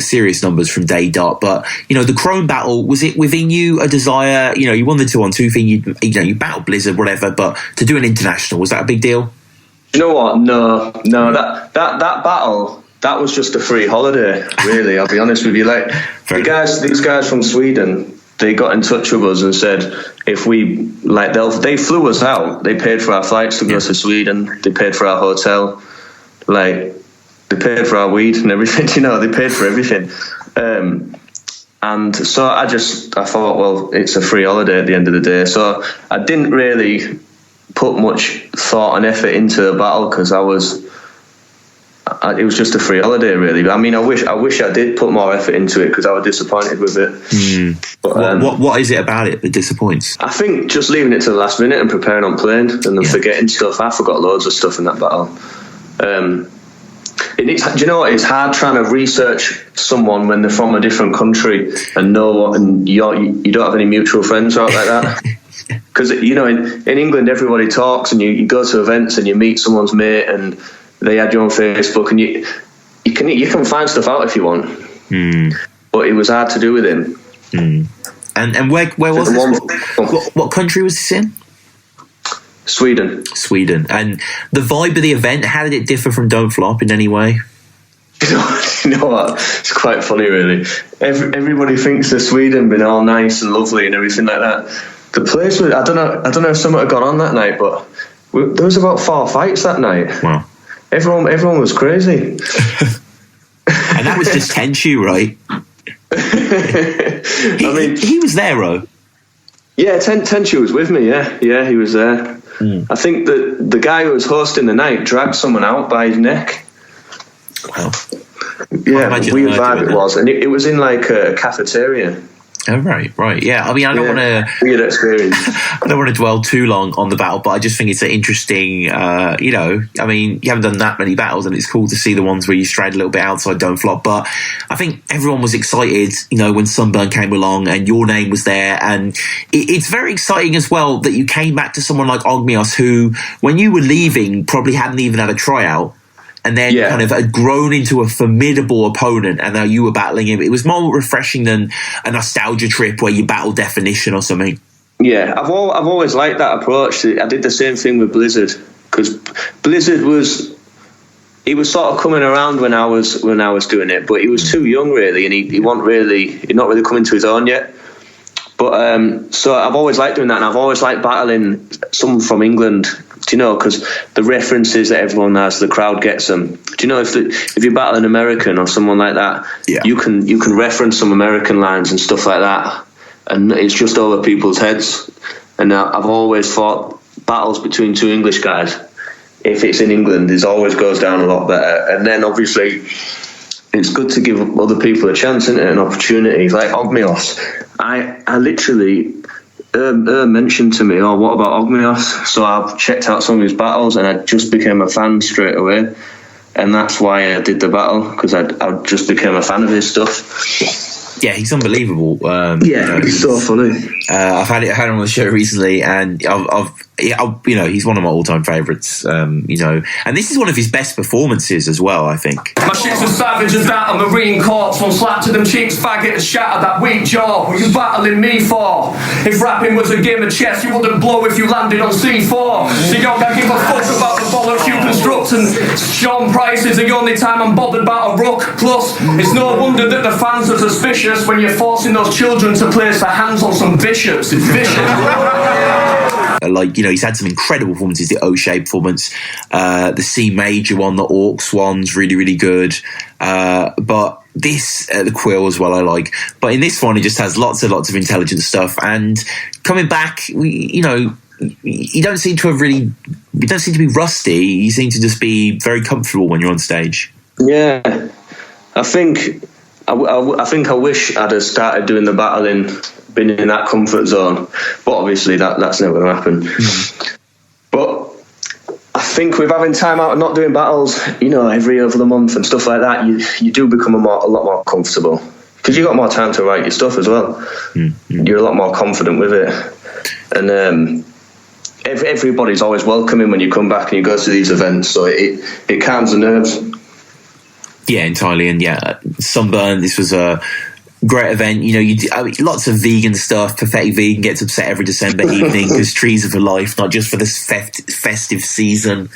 serious numbers from day dot. But the Chrome battle, was it within you a desire? You won the 2-on-2 thing. You battled Blizzard, whatever. But to do an international, was that a big deal? You know what? No. That battle, that was just a free holiday. Really, I'll be honest with you. These guys from Sweden, they got in touch with us and said if we they flew us out. They paid for our flights to go to Sweden. They paid for our hotel. They paid for our weed and everything. They paid for everything. And so I thought, well, it's a free holiday at the end of the day. So I didn't really put much thought and effort into the battle because it was just a free holiday, really. I mean, I wish I did put more effort into it because I was disappointed with it. But, what is it about it that disappoints? I think just leaving it to the last minute and preparing on plane and then forgetting stuff. I forgot loads of stuff in that battle. Do you know what? It's hard trying to research someone when they're from a different country and you don't have any mutual friends out like that. Because in England everybody talks and you go to events and you meet someone's mate and they add you on Facebook and you can find stuff out if you want. But it was hard to do with him. And where was this? What country was this in? Sweden. And the vibe of the event, how did it differ from Don't Flop in any way? You know what? It's quite funny, really. Everybody thinks of Sweden being all nice and lovely and everything like that. The place was, I don't know if something had gone on that night, but there was about 4 fights that night. Wow. Everyone was crazy. And that was just Tenchoo, right? He was there, Ro. Yeah, Tenchoo was with me. Yeah, he was there. I think that the guy who was hosting the night dragged someone out by his neck. Wow. Yeah, weird vibe it was, and it was in like a cafeteria. Oh, right. Yeah, I mean, I don't want to... Weird experience. I don't want to dwell too long on the battle, but I just think it's an interesting, I mean, you haven't done that many battles, and it's cool to see the ones where you strayed a little bit outside Don't Flop, but I think everyone was excited, when Sunburn came along and your name was there, and it's very exciting as well that you came back to someone like Ogmios, who, when you were leaving, probably hadn't even had a tryout, and then kind of had grown into a formidable opponent, and now you were battling him. It was more refreshing than a nostalgia trip where you battle Deffinition or something. Yeah, I've always liked that approach. I did the same thing with Blizzard, because Blizzard was sort of coming around when I was doing it, but he was too young really, and he'd not really coming to his own yet. But so I've always liked doing that, and I've always liked battling someone from England. Do you know? Because the references that everyone has, the crowd gets them. Do you know if you battle an American or someone like that, you can reference some American lines and stuff like that, and it's just over people's heads. And I've always thought battles between two English guys, if it's in England, it always goes down a lot better. And then obviously, it's good to give other people a chance, isn't it? An opportunity. Like Ogmios, I literally. Mentioned to me, what about Ogmios? So I've checked out some of his battles, and I just became a fan straight away, and that's why I did the battle, because I just became a fan of his stuff. Yeah, he's unbelievable. He's so funny. I've had him on the show recently, and he's one of my all-time favourites. And this is one of his best performances as well, I think. My shit's as savage as that a Marine corpse. One slap to them cheeks, faggot, and shatter that weak jaw. What you battling me for? If rapping was a game of chess, you wouldn't blow if you landed on C4. So you don't give a fuck about the bollocks you construct, and Sean Price is the only time I'm bothered about a ruck. Plus, it's no wonder that the fans are suspicious when you're forcing those children to place their hands on some bishops. It's vicious. He's had some incredible performances. The Oshea performance, the C major one, the Orcs one's really, really good. But this, the Quill as well, I like. But in this one, it just has lots of intelligent stuff. And coming back, you don't seem to be rusty. You seem to just be very comfortable when you're on stage. Yeah, I think I wish I'd have started doing the battling, been in that comfort zone, but obviously that's never going to happen. But I think with having time out and not doing battles, every other month and stuff like that, you do become a lot more comfortable, because you got more time to write your stuff as well. You're a lot more confident with it, and everybody's always welcoming when you come back and you go to these events, so it calms the nerves. Yeah, entirely. And Sunburn, this was a great event. Lots of vegan stuff. Pathetic Vegan gets upset every December evening because trees are for life, not just for this festive season.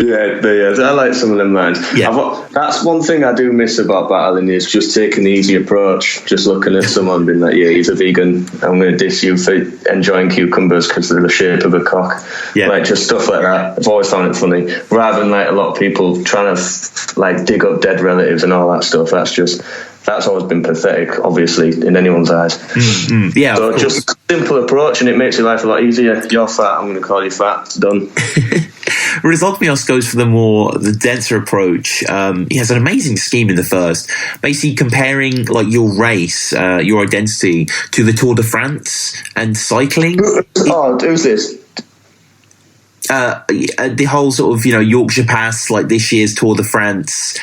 Yeah, I like some of them lines. Yeah. That's one thing I do miss about battling, is just taking the easy approach, just looking at someone being like, he's a vegan, I'm going to diss you for enjoying cucumbers because they're the shape of a cock. Yeah. Just stuff like that. I've always found it funny, rather than a lot of people trying to dig up dead relatives and all that stuff. That's always been pathetic, obviously, in anyone's eyes. Mm-hmm. Yeah. So just a simple approach, and it makes your life a lot easier. You're fat, I'm going to call you fat. Done. Whereas Ogmios goes for the denser approach. He has an amazing scheme in the first, basically comparing your race, your identity, to the Tour de France and cycling. Who's this? The whole sort of Yorkshire Pass, this year's Tour de France,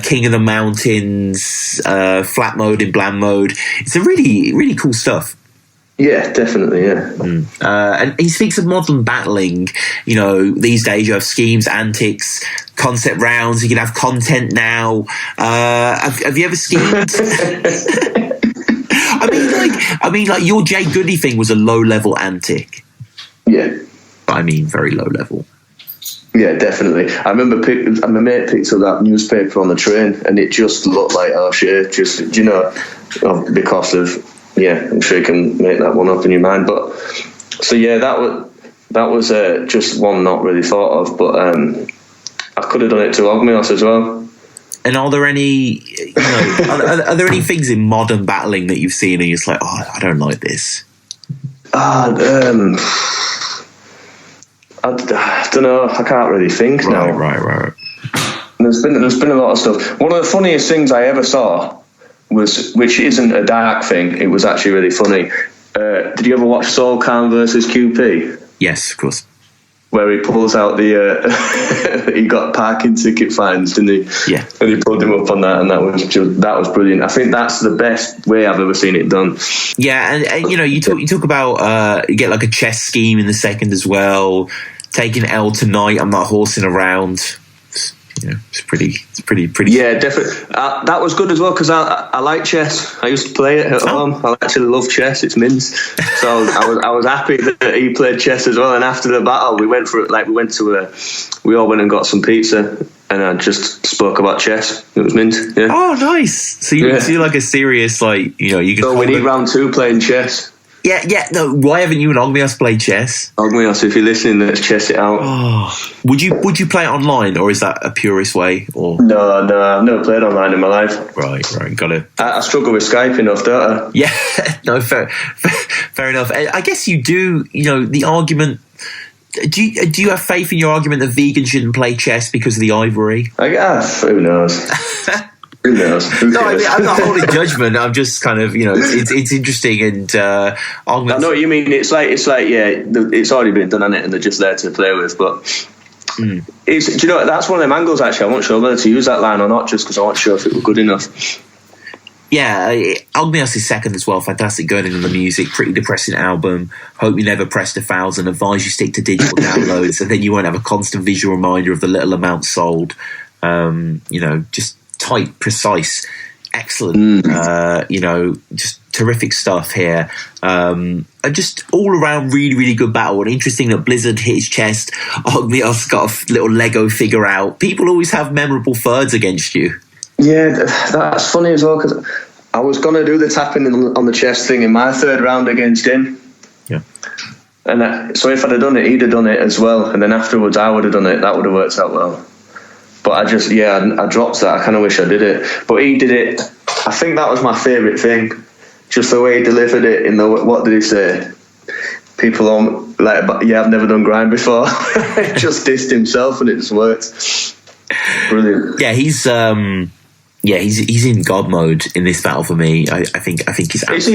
King of the Mountains, flat mode and bland mode. It's a really, really cool stuff. Yeah, definitely, yeah. And he speaks of modern battling. These days you have schemes, antics, concept rounds. You can have content now. Have you ever schemed? I mean, like your Jay Goody thing was a low level antic. Yeah. But I mean, very low level. Yeah, definitely. I remember my mate picked up that newspaper on the train, and it just looked like Oshea. Just, you know, because of, yeah, I'm sure you can make that one up in your mind. But so yeah, that was just one not really thought of, but I could have done it to Ogmios as well. And are there any, you know, are there any things in modern battling that you've seen and you're just like, oh, I don't like this? I don't know. I can't really think now. Right. There's been a lot of stuff. One of the funniest things I ever saw was, which isn't a dark thing, it was actually really funny. Did you ever watch Soul Khan versus QP? Yes, of course. Where he pulls out the he got parking ticket fines, didn't he? Yeah. And he pulled him up on that, and that was brilliant. I think that's the best way I've ever seen it done. Yeah, and you know, you talk about you get like a chess scheme in the second as well. Taking L tonight, I'm not horsing around. You know, it's pretty. Yeah, definitely. That was good as well because I like chess. I used to play it at home. I actually love chess. It's mince. So I was happy that he played chess as well. And after the battle, we all went and got some pizza, and I just spoke about chess. It was mint. Yeah. Oh, nice. So you're like a serious, like, you know, you can. So we need round 2 playing chess. Yeah. No, why haven't you and Ogmios played chess? Ogmios, if you're listening, let's chess it out. Oh. Would you play it online, or is that a purist way? Or no, I've never played online in my life. Right, got it. I struggle with Skype enough, don't I? Yeah, no, fair enough. I guess you do. You know, the argument. Do you have faith in your argument that vegans shouldn't play chess because of the ivory? I guess. Who knows? Who knows? No, I mean, I'm not holding judgment. I'm just kind of, you know, it's interesting, and I know what you mean. It's like yeah, it's already been done on it, and they're just there to play with. But it's, do you know, that's one of them angles. Actually, I wasn't sure whether to use that line or not, just because I wasn't sure if it was good enough. Yeah, Ogmios is second as well. Fantastic going in on the music. Pretty depressing album. Hope you never press the fouls, and advise you stick to digital downloads, and then you won't have a constant visual reminder of the little amount sold. You know, just tight, precise, excellent. You know, just terrific stuff here. Just all around really, really good battle. And interesting that Blizzard hit his chest. Ogmios got a little Lego figure out. People always have memorable thirds against you. Yeah, that's funny as well, because I was going to do the tapping on the chest thing in my third round against him. Yeah. And so if I'd have done it, he'd have done it as well. And then afterwards, I would have done it. That would have worked out well. But I dropped that. I kind of wish I did it. But he did it. I think that was my favourite thing. Just the way he delivered it in the, what did he say? People on, like, yeah, I've never done grind before. He just dissed himself and it just worked. Brilliant. Yeah, he's in God mode in this battle for me. I think he's. Is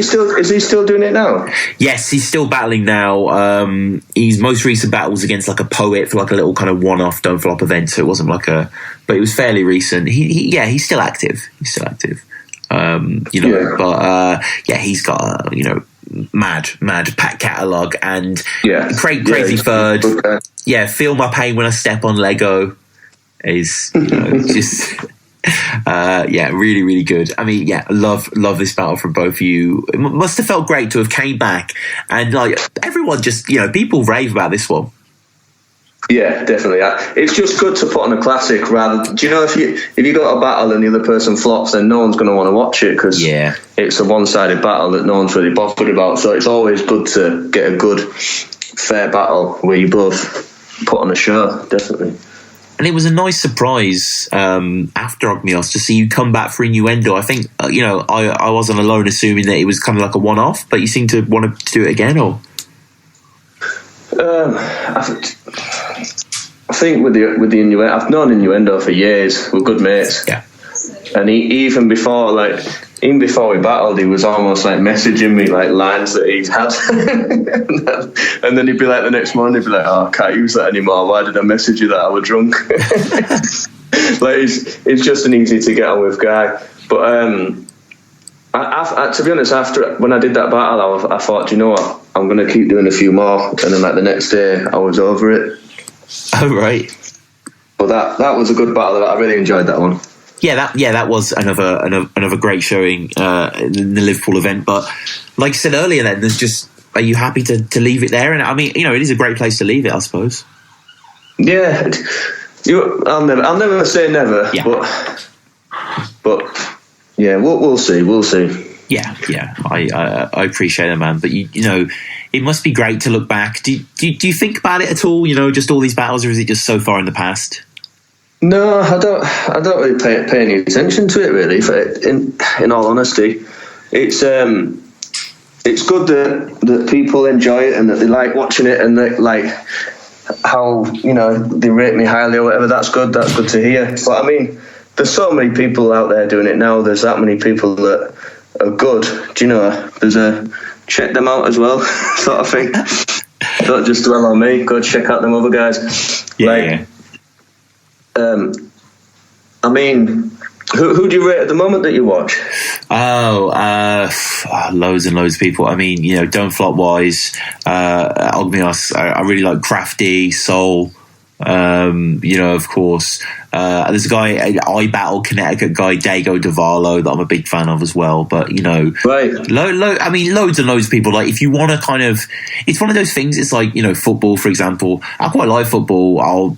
he still doing it now? Yes, he's still battling now. His most recent battle was against like a poet for like a little kind of one-off don't flop event, so it wasn't like but it was fairly recent. He's still active. You know, but he's got mad pack catalogue and crazy third. Okay. Yeah, feel my pain when I step on Lego is, you know, just. Really, really good. I mean, love this battle from both of you. It must have felt great to have came back and like everyone just, you know, people rave about this one. Yeah, definitely. It's just good to put on a classic rather. Do you know, if you got a battle and the other person flops, then no one's going to want to watch it because it's a one-sided battle that no one's really bothered about. So it's always good to get a good, fair battle where you both put on a show. Definitely. And it was a nice surprise after Ogmios to see you come back for Innuendo. I think, I wasn't alone assuming that it was kind of like a one-off, but you seem to want to do it again, or? I think with the Innuendo, I've known Innuendo for years. We're good mates. Yeah. And even before we battled, he was almost like messaging me like lines that he's had. And then he'd be like the next morning, he'd be like, "Oh, I can't use that anymore. Why did I message you that I was drunk?" Like he's just an easy to get on with guy. But I, to be honest, after when I did that battle, I thought, you know what, I'm going to keep doing a few more. And then like the next day, I was over it. Oh, right. But that was a good battle. I really enjoyed that one. that was another great showing in the Liverpool event. But like I said earlier, then are you happy to leave it there? And I mean, it is a great place to leave it, I suppose. Yeah, I'll never say never. Yeah. But yeah, we'll see. Yeah, I appreciate it, man. But it must be great to look back. Do you think about it at all? Just all these battles, or is it just so far in the past? No, I don't really pay any attention to it, really. In all honesty, it's good that people enjoy it and that they like watching it and that like how they rate me highly or whatever. That's good to hear. But I mean, there's so many people out there doing it now. There's that many people that are good. Do you know? There's a check them out as well sort of thing. Don't just dwell on me. Go check out them other guys. Yeah. I mean, who do you rate at the moment that you watch? Loads and loads of people. I mean, Don't Flop wise, Ogmios. I really like Crafty, Soul. Of course. There's a guy, I Battle Connecticut guy, Dago Davalo, that I'm a big fan of as well. But right. I mean, loads and loads of people. Like, if you want to kind of, it's one of those things. It's like football, for example. I quite like football. I'll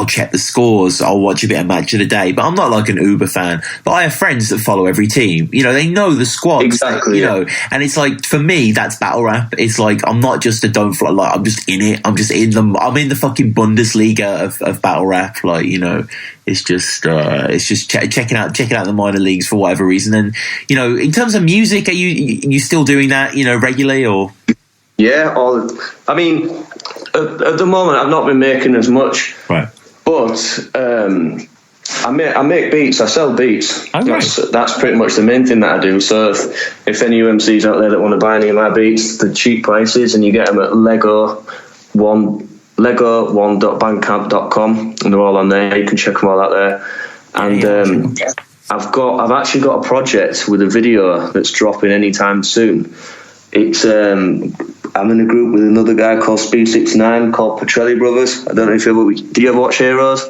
check the scores. I'll watch a bit of Match of the Day. But I'm not like an uber fan. But I have friends that follow every team. They know the squads. Exactly. And it's like, for me, that's battle rap. It's like, I'm not just a Don't Flop. Like, I'm just in it. I'm just in them. I'm in the fucking Bundesliga of battle rap. Like, it's just checking out the minor leagues for whatever reason. And in terms of music, are you still doing that regularly or? Yeah, I mean, at the moment I've not been making as much, right? But I make beats. I sell beats. Oh, right. That's pretty much the main thing that I do. So if any UMCs out there that want to buy any of my beats, the cheap prices, and you get them at lego1.bandcamp.com, and they're all on there. You can check them all out there. And I've actually got a project with a video that's dropping anytime soon. It's I'm in a group with another guy called Speed69 called Petrelli Brothers. I don't know if do you ever watch Heroes?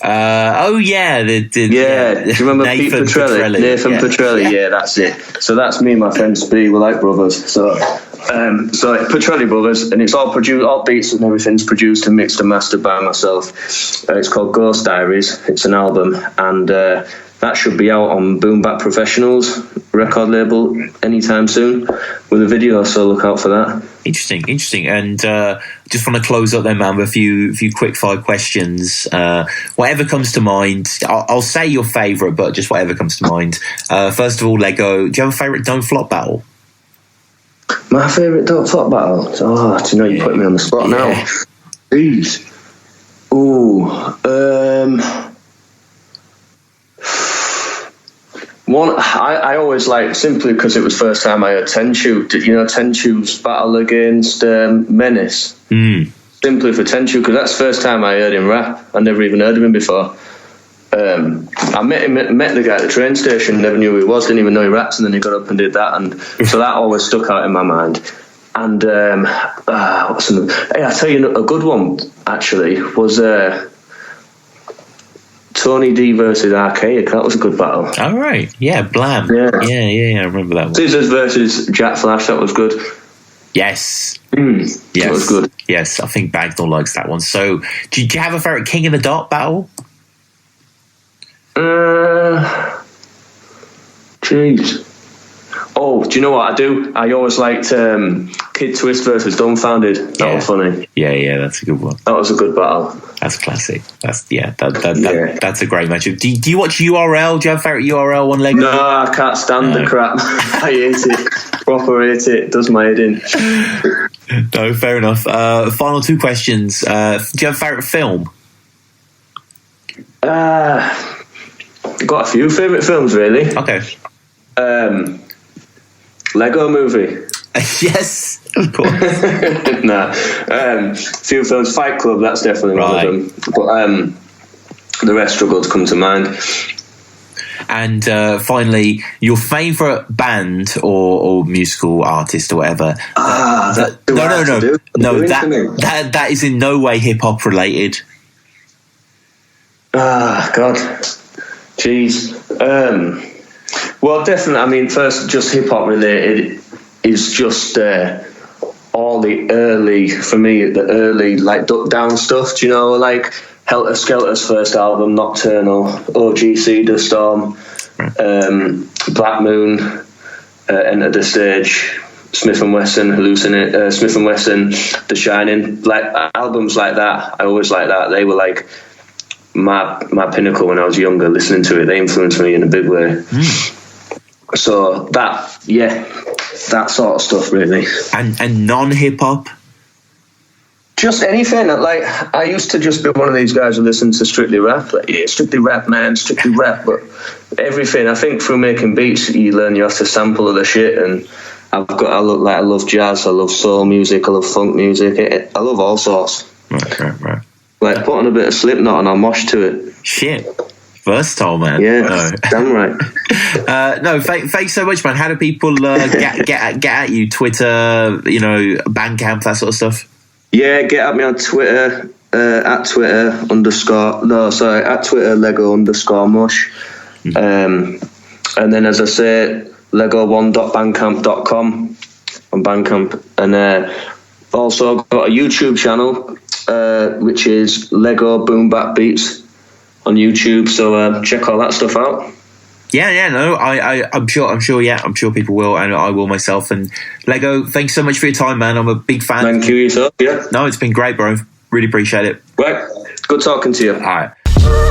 Oh yeah, do you remember Pete Petrelli? Nathan Petrelli, yeah, that's it. So that's me and my friend Speed, we're like brothers. So Petrelli Brothers, and it's all produced, all beats and everything's produced and mixed and mastered by myself. It's called Ghost Diaries. It's an album, and that should be out on Boom Bap Professionals record label anytime soon with a video, so look out for that. Interesting. And just want to close up then, man, with a few quick fire questions. Whatever comes to mind. I'll say your favourite, but just whatever comes to mind. First of all, Lego, do you have a favourite Don't Flop battle? My favourite Don't Flop battle? Oh, do you know, you're putting me on the spot now. Jeez. Ooh. One I always liked, simply because it was first time I heard Tenchoo. Did you know Tenchoo's battle against Menace? Simply for Tenchoo, because that's the first time I heard him rap. I never even heard of him before. I met the guy at the train station, never knew who he was, didn't even know he raps, and then he got up and did that, and so that always stuck out in my mind. And what's another? Hey, I'll tell you a good one actually was Tony D versus Archaic. That was a good battle. All right, yeah, Blam. Yeah, I remember that one. Scissors versus Jack Flash. That was good. Yes. Yes, that was good. Yes, I think Bagnall likes that one. So, do you have a favorite King of the Dot battle? Jeez. Oh, do you know what I do? I always liked Kid Twist versus Dumbfounded. That was funny. Yeah, that's a good one. That was a good battle. That's classic. That's a great matchup. Do you watch URL? Do you have a favorite URL one leg? No, I can't stand the crap. I hate it. Proper hate it. It does my head in. No, fair enough. Final two questions. Do you have a favorite film? Got a few favourite films, really. Okay. Lego Movie. Yes, of course. Nah. Few films. Fight Club, that's definitely one of them. But the rest struggle to come to mind. And finally, your favourite band or musical artist or whatever. No, that is in no way hip hop related. God. Jeez. Well, definitely. I mean, first, just hip hop related is just all the early like Duck Down stuff. Do you know, like Helter Skelter's first album, Nocturnal, OGC, The Storm, Black Moon, Enter the Stage, Smith and Wesson, Smith and Wesson, The Shining, like albums like that. I always like that. They were like my pinnacle when I was younger. Listening to it, they influenced me in a big way. So that sort of stuff really. And non-hip hop. Just anything. Like, I used to just be one of these guys who listened to strictly rap. Like, yeah, strictly rap, man, strictly rap. But everything. I think through making beats, you learn you have to sample other shit. And I love jazz. I love soul music. I love funk music. I love all sorts. Right. Like, put on a bit of Slipknot and I'll mosh to it. Shit. Versatile, man. Yeah, damn right. No, thanks so much, man. How do people get at you? Twitter, Bandcamp, that sort of stuff. Yeah, get at me on Twitter, at Twitter Lego_mush. And then, as I say, lego1.bandcamp.com on Bandcamp. And also got a YouTube channel, which is Lego Boom Bap Beats on YouTube. So check all that stuff out. I'm sure people will, and I will myself. And Lego, thanks so much for your time, man. I'm a big fan. Thank you yourself. Yeah. No, it's been great, bro. Really appreciate it. Right. Good talking to you. All right.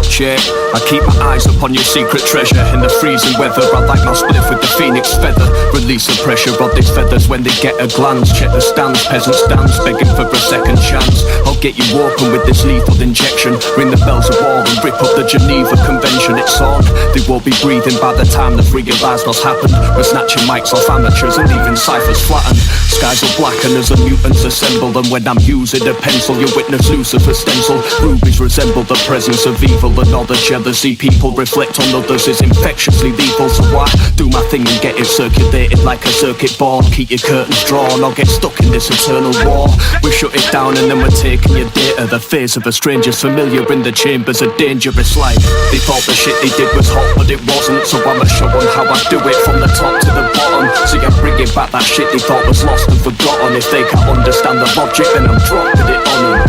Check. I keep my eyes upon your secret treasure. In the freezing weather, I like my spliff with the phoenix feather. Release the pressure of these feathers when they get a glance. Check the stands, peasants dance, begging for a second chance. I'll get you walking with this lethal injection. Ring the bells of war and rip up the Geneva Convention. It's on. They won't be breathing by the time the friggin' Lasnos happened. We're snatching mics off amateurs and leaving ciphers flattened. Skies will blacken as the mutants assemble. And when I'm using a pencil, you witness Lucifer's stencil. Rubies resemble the presence of evil, and all the jealousy people reflect on others is infectiously lethal. So I do my thing and get it circulated like a circuit board. Keep your curtains drawn or get stuck in this eternal war. We shut it down and then we're taking your data. The face of a stranger's familiar in the chambers of dangerous life. They thought the shit they did was hot, but it wasn't. So I'ma show them how I do it from the top to the bottom. See, I'm bringing back that shit they thought was lost and forgotten. If they can't understand the logic, then I'm dropping it on them.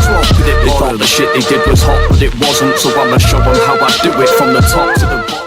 They thought the shit they did was hot, but it wasn't. So I'ma show them how I do it from the top to the bottom.